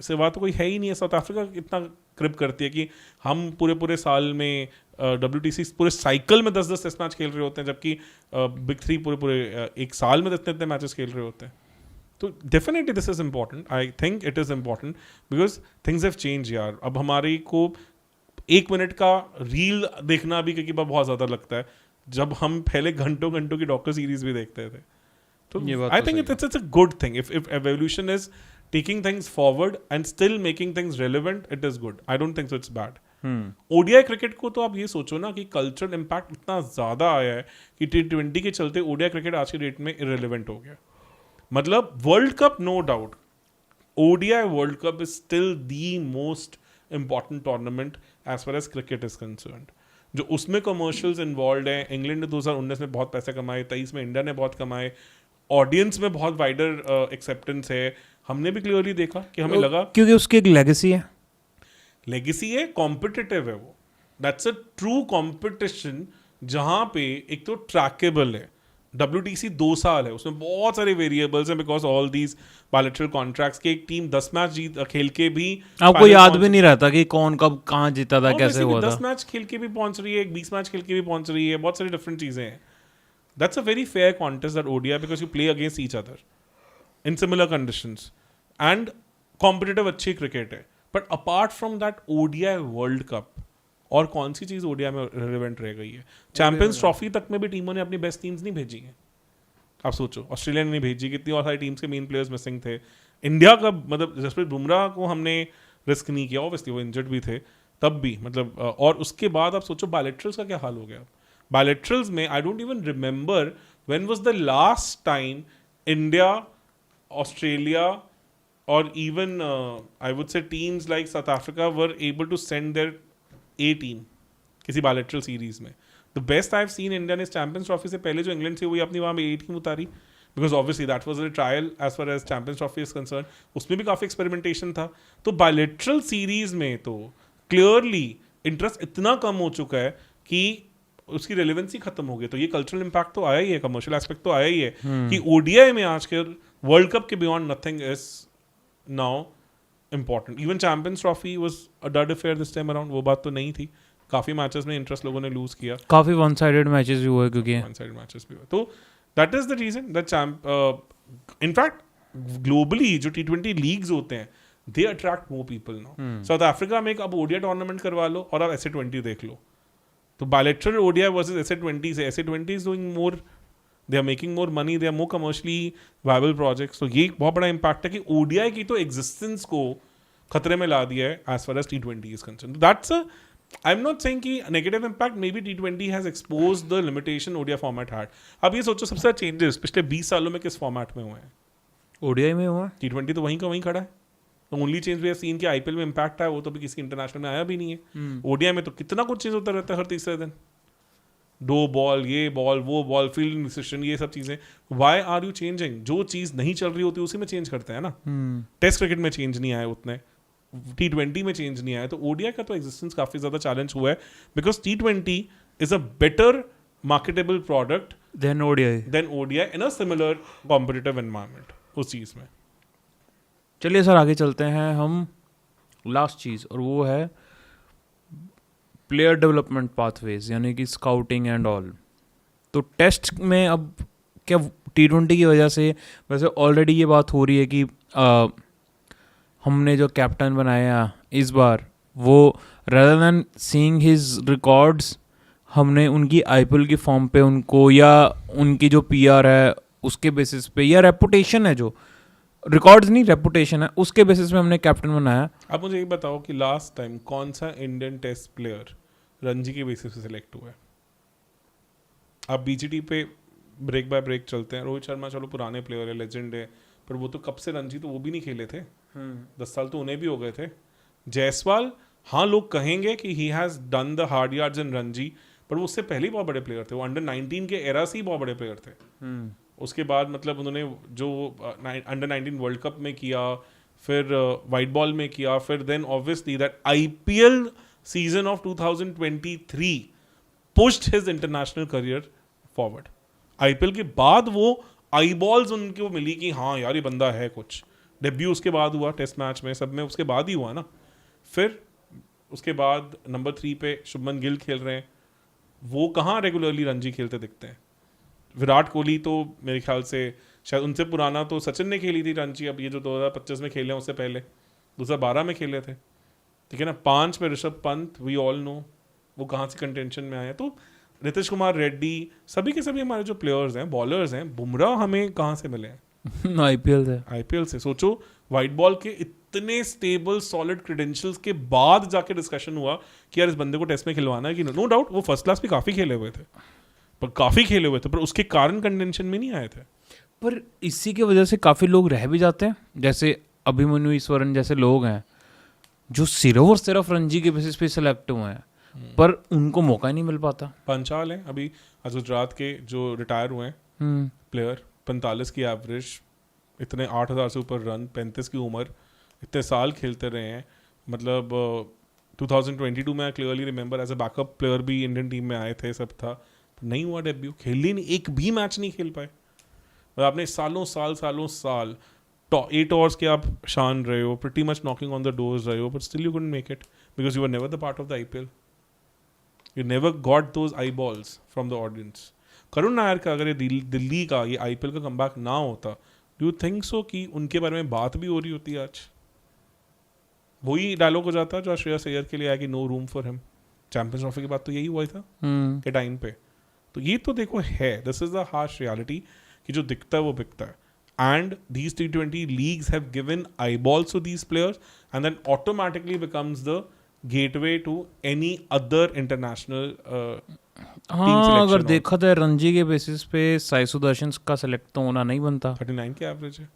[SPEAKER 1] सिवा तो कोई है ही नहीं है. साउथ अफ्रीका इतना क्रिप करती है कि हम पूरे साल में WTC पूरे साइकिल में 10-10 टेस्ट मैच खेल रहे होते हैं, जबकि बिग 3 पूरे एक साल में इतने मैचेस खेल रहे होते हैं. तो definitely this is important. I think it is important because things have change यार. अब हमारी को 1 मिनट का रील देखना भी क्योंकि बहुत ज़्यादा लगता है, जब हम पहले घंटों की डॉक्टर सीरीज भी देखते थे. तो I think it's a good thing. If evolution is taking things forward and still making things relevant, it is good. I don't think so it's bad. ODI cricket को तो आप ये सोचो ना कि कल्चरल इम्पैक्ट इतना ज़्यादा आया है कि T20 के चलते ओडीआई क्रिकेट आज की डेट में इरेलीवेंट हो गया. मतलब world cup, no doubt, ODI world cup is still the most important tournament as far as cricket is concerned. जो उसमें कमर्शियल्स इन्वॉल्व हैं. इंग्लैंड ने 2019 में बहुत पैसे कमाए, 23 में इंडिया ने बहुत कमाए, ऑडियंस में बहुत वाइडर एक्सेप्टेंस है. हमने भी क्लियरली देखा कि हमें लगा
[SPEAKER 2] क्योंकि उसकी एक लेगेसी है.
[SPEAKER 1] लेगेसी है, कॉम्पिटिटिव है वो. दैट्स अ ट्रू कॉम्पिटिशन जहाँ पे एक तो ट्रैकेबल है. WTC 2 साल है, उसमें बहुत सारे वेरिएबल्स हैं because all these bilateral contracts के. एक टीम 10 मैच खेल के भी
[SPEAKER 2] आपको याद भी नहीं रहता कि कौन कब कहाँ जीता था, कैसे हुआ था.
[SPEAKER 1] 10 मैच खेल के भी पहुंच रही है, 20 मैच खेल के भी पहुंच रही है. बहुत सारी डिफरेंट चीजें हैं. That's a very fair contest that ODI because you play against each other in similar conditions and competitive अच्छी क्रिकेट है. But apart from that ODI world cup और कौन सी चीज़ ODI में रिलेवेंट रह गई है? चैंपियंस ट्रॉफी तक में भी टीमों ने अपनी बेस्ट टीम्स नहीं भेजी हैं. आप सोचो, ऑस्ट्रेलिया ने नहीं भेजी, कितनी और सारी टीम्स के मेन प्लेयर्स मिसिंग थे. इंडिया का मतलब जसप्रीत बुमराह को हमने रिस्क नहीं किया, ऑब्वियसली वो इंजर्ड भी थे तब भी. मतलब और उसके बाद आप सोचो बायलैटरल्स का क्या हाल हो गया. बायलैटरल्स में I don't even remember when was the last time India, Australia or even I would say teams like South Africa were able to send their A team किसी bilateral series में. The best I've seen India ने Champions Trophy से पहले जो England से हुई अपनी वहाँ A team उतारी, because obviously that was a trial as far as Champions Trophy is concerned. उसमें भी काफी experimentation था. तो bilateral series में तो clearly interest इतना कम हो चुका है कि उसकी रेलेवेंसी खत्म हो गई. तो ये कल्चरल इम्पैक्ट तो आया ही है, कमर्शियल एस्पेक्ट तो आया ही है कि ओडीआई में आजकल वर्ल्ड कप के beyond nothing is now important. Even Champions Trophy was a dud affair this time around. वो बात तो नहीं थी. काफी मैचेस में इंटरेस्ट लोगों ने लूज किया,
[SPEAKER 2] काफी वन साइडेड मैचेस भी हुए क्योंकि
[SPEAKER 1] वन साइड मैचेस भी हुए. तो that is the reason that in fact globally जो T20 लीग्स होते हैं they attract more people now. South Africa में अब ओडीआई टूर्नामेंट करवा लो और अब SA20 देख लो. तो bilateral ODI versus SA20 से SA20 is doing more, they are making more money, they are more commercially viable projects. तो ये बहुत बड़ा impact है कि ODI की तो existence को खतरे में ला दिया है as far as T20 is concerned. That's a, I'm not saying कि negative impact, maybe T20 has exposed the limitation ODI format had. अब ये सोचो सबसे ज़्यादा changes पिछले 20 सालों में किस format में हुए हैं?
[SPEAKER 2] ओडीआई में हुआ.
[SPEAKER 1] T20 तो वहीं का वहीं खड़ा है. तो only change we have seen कि आईपीएल में इम्पैक्ट है, वो तो भी किसी इंटरनेशनल में आया भी नहीं है. ओडीआई में तो कितना कुछ चेंज होता रहता है हर तीसरे दिन. 2 बॉल, ये बॉल, वो बॉल, फील्डिंग डिसीजन, ये सब चीजें. Why are you changing? जो चीज नहीं चल रही होती उसी में चेंज करते हैं ना. टेस्ट क्रिकेट में चेंज नहीं आए उतने, T20 में चेंज नहीं आया. तो ओडीआई का तो एग्जिस्टेंस काफी ज्यादा चैलेंज हुआ है because T20 is a better marketable product
[SPEAKER 2] than
[SPEAKER 1] ODI in a similar competitive environment उस चीज में.
[SPEAKER 2] चलिए सर आगे चलते हैं हम लास्ट चीज़, और वो है प्लेयर डेवलपमेंट पाथवेज, यानी कि स्काउटिंग एंड ऑल. तो टेस्ट में अब क्या T20 की वजह से, वैसे ऑलरेडी ये बात हो रही है कि हमने जो कैप्टन बनाया इस बार, वो rather than seeing his records, हमने उनकी आईपीएल की फॉर्म पे उनको, या उनकी जो पीआर है उसके बेसिस पे, या रेपुटेशन है, जो रिकॉर्ड्स नहीं रेपुटेशन है, उसके बेसिस पे हमने कैप्टन बनाया.
[SPEAKER 1] आप मुझे ये बताओ कि लास्ट टाइम कौन सा इंडियन टेस्ट प्लेयर रणजी के बेसिस पे सिलेक्ट हुआ है? आप बीजीटी पे ब्रेक बाय ब्रेक चलते हैं. रोहित शर्मा चलो पुराने प्लेयर है, लेजेंड है, पर वो तो कब से रणजी तो वो भी नहीं खेले थे. 10 साल तो उन्हें भी हो गए थे. जायसवाल, हाँ लोग कहेंगे कि he has done the hard yards in Ranji, पर वो उससे पहले ही बहुत बड़े प्लेयर थे. वो अंडर 19 के एरा से ही बहुत बड़े प्लेयर थे. उसके बाद मतलब उन्होंने जो अंडर 19 वर्ल्ड कप में किया, फिर वाइट बॉल में किया, फिर then obviously that IPL season of 2023 pushed his international career forward. IPL के बाद वो आई बॉल्स उनको मिली कि हाँ यार ये बंदा है कुछ. डेब्यू उसके बाद हुआ टेस्ट मैच में, सब में उसके बाद ही हुआ ना. फिर उसके बाद नंबर 3 पे शुभमन गिल खेल रहे हैं. वो कहाँ रेगुलरली रणजी खेलते दिखते हैं. विराट कोहली तो मेरे ख्याल से शायद उनसे पुराना तो सचिन ने खेली थी रणजी. अब ये जो 2025 में खेले हैं उससे पहले 2012 में खेले थे, ठीक है ना. 5 में Rishabh Pant, we all know वो कहाँ से कंटेंशन में आए. तो नीतीश कुमार रेड्डी, सभी के सभी हमारे जो प्लेयर्स हैं, बॉलर्स हैं, बुमराह हमें कहाँ से मिले हैं? आईपीएल से. सोचो वाइट बॉल के इतने स्टेबल सॉलिड क्रेडेंशियल्स के बाद जाके डिस्कशन हुआ कि यार इस बंदे को टेस्ट में खिलवाना है कि नो डाउट वो फर्स्ट क्लास भी काफी खेले हुए थे, पर उसके कारण कंटेंशन में नहीं आए थे.
[SPEAKER 2] पर इसी की वजह से काफ़ी लोग रह भी जाते हैं, जैसे अभिमन्यु ईश्वरन जैसे लोग हैं जो सिर्फ और सिर्फ रणजी के बेसिस पे सिलेक्ट हुए हैं, पर उनको मौका ही नहीं मिल पाता.
[SPEAKER 1] पंचाल हैं अभी आज गुजरात के जो रिटायर हुए हैं प्लेयर, 45 की एवरेज, इतने 8,000 से ऊपर रन, 35 की उम्र, इतने साल खेलते रहे हैं. मतलब 2022 में clearly remember as a backup player भी इंडियन टीम में आए थे, सब था. नहीं हुआ डेब्यू, खेल ही नहीं, एक भी मैच नहीं खेल पाए. और आपने सालों साल 8 ओवर्स के आप शान रहे हो, pretty much knocking on the doors रहे हो, but still you couldn't make it because you were never the part of the IPL. You never got those eyeballs from the audience. Karun Nayar का अगर ये दिल्ली का ये आईपीएल का comeback ना होता, डू यू थिंक सो कि उनके बारे में बात भी हो रही होती आज? वही डायलॉग हो जाता जो श्रेयस अय्यर के लिए आया कि no room for him. Champions trophy की बात तो यही हुआ था के टाइम पे. तो ये तो देखो है, this is the harsh reality कि जो दिखता है वो बिकता है. And these T20 leagues have given eyeballs to these players and then automatically becomes the gateway to any other international
[SPEAKER 2] हाँ, अगर देखा जाए रणजी के बेसिस पे साई सुदर्शन का सेलेक्ट तो होना नहीं बनता.
[SPEAKER 1] 39 के एवरेज है.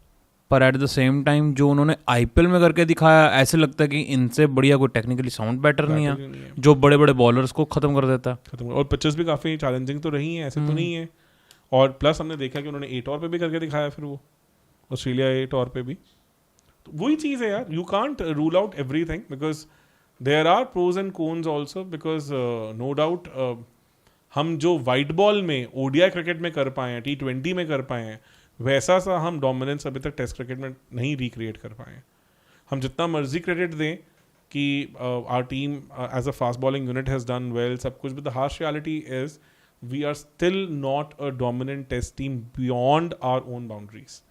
[SPEAKER 2] पर एट द सेम टाइम जो उन्होंने आईपीएल में करके दिखाया, ऐसे लगता है कि इनसे बढ़िया कोई टेक्निकली साउंड बैटर नहीं
[SPEAKER 1] Better नहीं
[SPEAKER 2] है
[SPEAKER 1] है।
[SPEAKER 2] जो बड़े बड़े बॉलर्स को खत्म कर देता।
[SPEAKER 1] खत्म और पिचेस भी काफी चैलेंजिंग तो रही हैं, ऐसे तो नहीं है। और प्लस हमने देखा कि उन्होंने 8 ओवर पे भी करके दिखाया, फिर वो ऑस्ट्रेलिया 8 ओवर पे भी। तो वही चीज़ है यार, you can't rule out everything because there are pros and cons also, because no doubt हम जो वाइट बॉल में ओडीआई क्रिकेट में कर पाए हैं, T20 में कर पाए हैं, वैसा सा हम डोमिनेंस अभी तक टेस्ट क्रिकेट में नहीं रिक्रिएट कर पाए हैं। हम जितना मर्जी क्रेडिट दें कि our team as a fast bowling unit has done well, सब कुछ, but the harsh reality is we are still not a dominant test team beyond our own boundaries.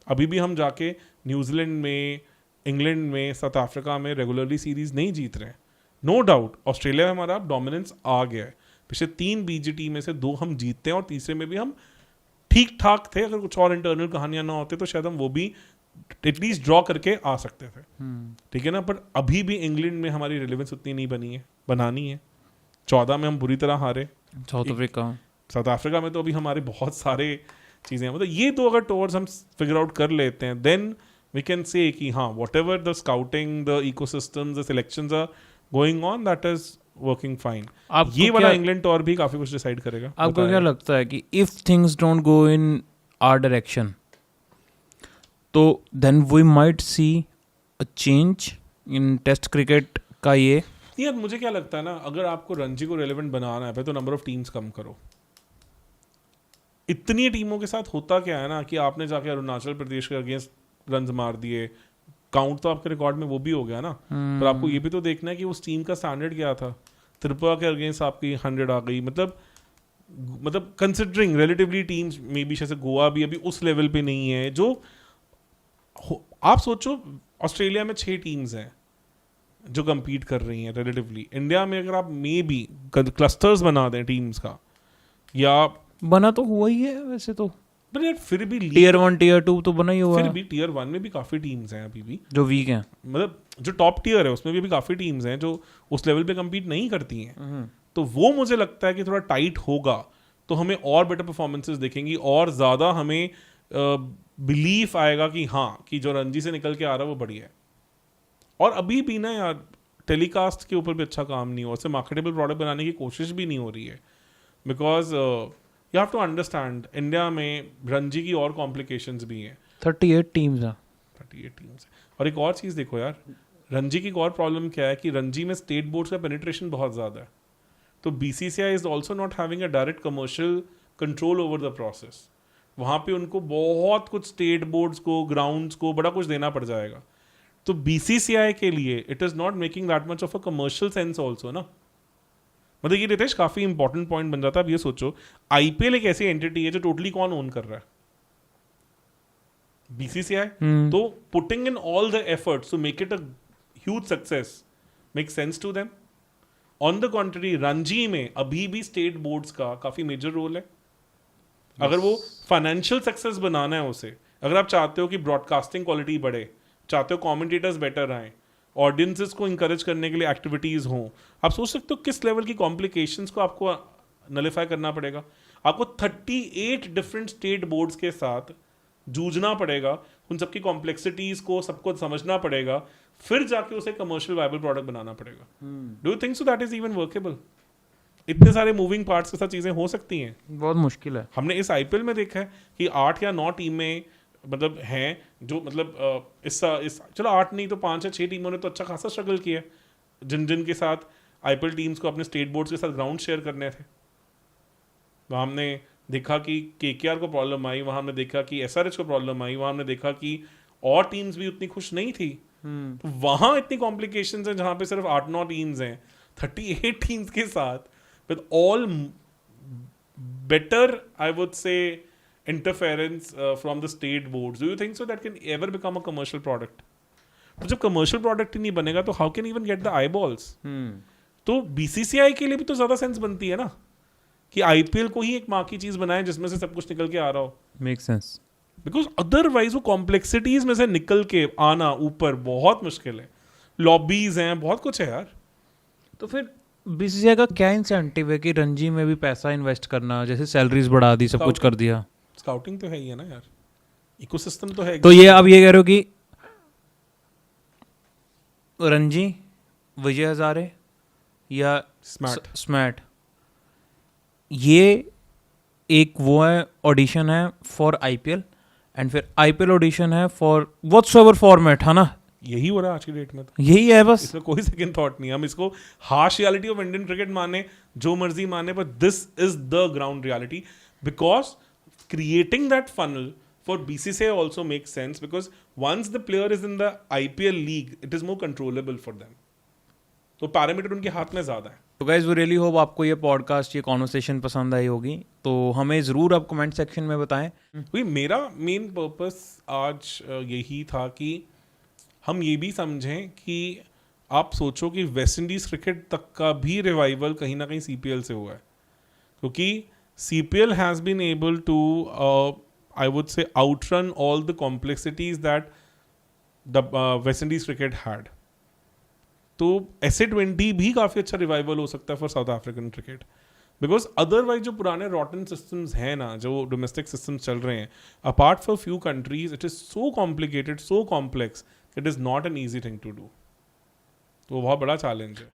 [SPEAKER 1] अभी भी हम जाके न्यूजीलैंड में, इंग्लैंड में, साउथ अफ्रीका में regularly series नहीं जीत रहे हैं। नो डाउट ऑस्ट्रेलिया में हमारा डोमिनेंस आ गया है, पिछले 3 बीजीटी में से 2 हम जीतते हैं और तीसरे में भी हम ठीक ठाक थे। अगर कुछ और इंटरनल कहानियां ना होते तो शायद हम वो भी एटलीस्ट ड्रॉ करके आ सकते थे, ठीक है ना। पर अभी भी इंग्लैंड में हमारी रिलेवेंस उतनी नहीं बनी है, बनानी है। 14 में हम बुरी तरह हारे, साउथ अफ्रीका में तो अभी हमारे बहुत सारे चीज़ें हैं। मतलब ये 2 अगर टूर्स हम फिगर आउट कर लेते हैं, देन वी कैन से कि हाँ, whatever the scouting, the ecosystems, the selections are going on, that is working fine. ये वाला इंग्लैंड टूर भी काफी कुछ डिसाइड करेगा।
[SPEAKER 2] आपको क्या लगता है कि if things don't go in our direction तो then we might see a change in test cricket का? ये
[SPEAKER 1] यार मुझे क्या लगता है ना, अगर आपको रणजी को रेलेवेंट बनाना है तो नंबर ऑफ टीम्स कम करो। इतनी टीमों के साथ होता क्या है ना कि आपने जाके अरुणाचल प्रदेश के अगेंस्ट रन मार दिए, काउंट तो आपके रिकॉर्ड में वो भी हो गया ना। पर आपको ये भी तो देखना है कि उस टीम का स्टैंडर्ड क्या था। त्रिपुरा के अगेंस्ट आपकी 100 आ गई, मतलब considering relatively teams may be, जैसे गोवा भी अभी उस लेवल पे नहीं है जो आप सोचो। ऑस्ट्रेलिया में 6 टीम्स हैं जो compete कर रही हैं रिलेटिवली। इंडिया में अगर आप मे बी क्लस्टर्स बना दें टीम्स का, या
[SPEAKER 2] बना तो हुआ ही है वैसे तो,
[SPEAKER 1] पर यार फिर भी
[SPEAKER 2] टीयर 1 टीयर 2 तो बना ही हुआ
[SPEAKER 1] फिर
[SPEAKER 2] है।
[SPEAKER 1] भी टीयर 1 में भी काफी टीम्स हैं अभी भी
[SPEAKER 2] जो वीक हैं,
[SPEAKER 1] मतलब जो टॉप टीयर है उसमें भी काफी टीम्स हैं जो उस लेवल पे compete नहीं करती हैं। तो वो मुझे लगता है कि थोड़ा टाइट होगा तो हमें और बेटर परफॉर्मेंसेस दिखेंगी और ज्यादा हमें बिलीफ आएगा कि हाँ, कि जो रणजी से निकल के आ रहा है वो बढ़िया है। और अभी भी ना यार टेलीकास्ट के ऊपर भी अच्छा काम नहीं हुआ, उससे मार्केटेबल प्रोडक्ट बनाने की कोशिश भी नहीं हो रही है। Because you have to understand, India में रणजी की और कॉम्प्लिकेशंस भी हैं।
[SPEAKER 2] 38 टीम्स हैं।
[SPEAKER 1] 38 टीम्स। और एक और चीज़ देखो यार, रणजी की एक और प्रॉब्लम क्या है कि रणजी में स्टेट बोर्ड्स का पेनिट्रेशन बहुत ज़्यादा है। तो BCCI is also not having a direct commercial control over the process. वहाँ पे उनको बहुत कुछ स्टेट बोर्ड्स को, ग्राउंड्स को बड़ा कुछ देना पड़ जाएगा। तो BCCI के लिए it is not making that much of a commercial sense also ना। मतलब ये रितेश काफी इंपॉर्टेंट पॉइंट बन जाता है। अब ये सोचो, IPL एक ऐसी एंटिटी है जो टोटली कौन ओन कर रहा है? BCCI। तो putting in all the efforts to make it a huge success make sense to them. On the contrary Ranji में अभी भी स्टेट बोर्ड्स का काफी मेजर रोल है। अगर वो फाइनेंशियल सक्सेस बनाना है उसे, अगर आप चाहते हो कि ब्रॉडकास्टिंग क्वालिटी बढ़े, चाहते हो कमेंटेटर्स बेटर आए, ऑडियंसेस को इंकरेज करने के लिए एक्टिविटीज हों, आप सोच सकते हो किस लेवल की कॉम्प्लिकेशंस को आपको नलिफाई करना पड़ेगा। आपको 38 डिफरेंट स्टेट बोर्ड्स के साथ जूझना पड़ेगा, उन सबकी कॉम्प्लेक्सिटीज को सबको समझना पड़ेगा, फिर जाके उसे कमर्शियल वायबल प्रोडक्ट बनाना पड़ेगा। Do you think so that is even workable? इतने सारे मूविंग पार्ट्स के साथ चीजें हो सकती हैं?
[SPEAKER 2] बहुत मुश्किल है।
[SPEAKER 1] हमने इस IPL में देखा है कि 8 या 9 टीमें मतलब हैं जो मतलब इस चलो 8 नहीं तो 5 या 6 टीमों ने तो अच्छा खासा स्ट्रगल किया जिन के साथ IPL टीम्स को अपने स्टेट बोर्ड्स के साथ ग्राउंड शेयर करने थे। वहाँ हमने देखा कि KKR को प्रॉब्लम आई, वहाँ हमने देखा कि SRH को प्रॉब्लम आई, वहाँ हमने देखा कि और टीम्स भी उतनी खुश नहीं थी। तो वहाँ इतनी कॉम्प्लिकेशंस हैं जहाँ पे सिर्फ 8-9 टीम्स हैं 38 टीम्स के साथ with all better, I would say, interference from the state boards. Do you think so that can ever become a commercial product? तो जब commercial product ही नहीं बनेगा तो how can even get the eyeballs? तो BCCI के लिए भी तो ज्यादा सेंस बनती है ना कि IPL को ही एक माँ की चीज बनाए जिसमें से सब कुछ निकल के आ रहा हो।
[SPEAKER 2] Makes sense.
[SPEAKER 1] बिकॉज अदरवाइज वो कॉम्प्लेक्सिटीज में से निकल के आना ऊपर बहुत मुश्किल है। लॉबीज हैं, बहुत कुछ है यार।
[SPEAKER 2] तो फिर BCCI का क्या इंसेंटिव है कि रणजी में भी पैसा इन्वेस्ट करना, जैसे सैलरीज बढ़ा दी, सब कुछ कर दिया?
[SPEAKER 1] स्काउटिंग तो है ही है ना यार। इकोसिस्टम तो है।
[SPEAKER 2] तो ये आप ये कह रहे हो कि रणजी, विजय हजारे या स्मैट, ये एक वो है ऑडिशन है फॉर आईपीएल, एंड फिर आईपीएल ऑडिशन है फॉर व्हाट्सएवर फॉर्मेट, है ना?
[SPEAKER 1] यही हो रहा है आज की डेट में, तो
[SPEAKER 2] यही है बस।
[SPEAKER 1] इसमें कोई सेकंड थॉट नहीं। हम इसको harsh reality of Indian cricket माने, जो मर्जी माने, but this is the ground reality, because creating that funnel for BCCI also makes sense, because once the player is in the IPL league, it is more controllable for them. तो parameter उनके हाथ में ज्यादा है।
[SPEAKER 2] तो guys we really hope आपको ये podcast, ये कॉन्वर्सेशन पसंद आई होगी, तो हमें ज़रूर आप कमेंट सेक्शन में बताएं।
[SPEAKER 1] वही मेरा मेन पर्पस आज यही था कि हम ये भी समझें कि आप सोचो कि वेस्ट इंडीज क्रिकेट तक का भी रिवाइवल कहीं ना कहीं CPL से हुआ है, क्योंकि CPL has been able to I would say outrun all the complexities that the West Indies cricket had. तो SA-20 भी काफ़ी अच्छा रिवाइवल हो सकता है for south African cricket, because otherwise जो पुराने रॉटन सिस्टम्स हैं ना, जो डोमेस्टिक सिस्टम्स चल रहे हैं, apart for few countries, it is so complicated, so complex, it is not an easy thing to do. तो वो बहुत बड़ा चैलेंज है।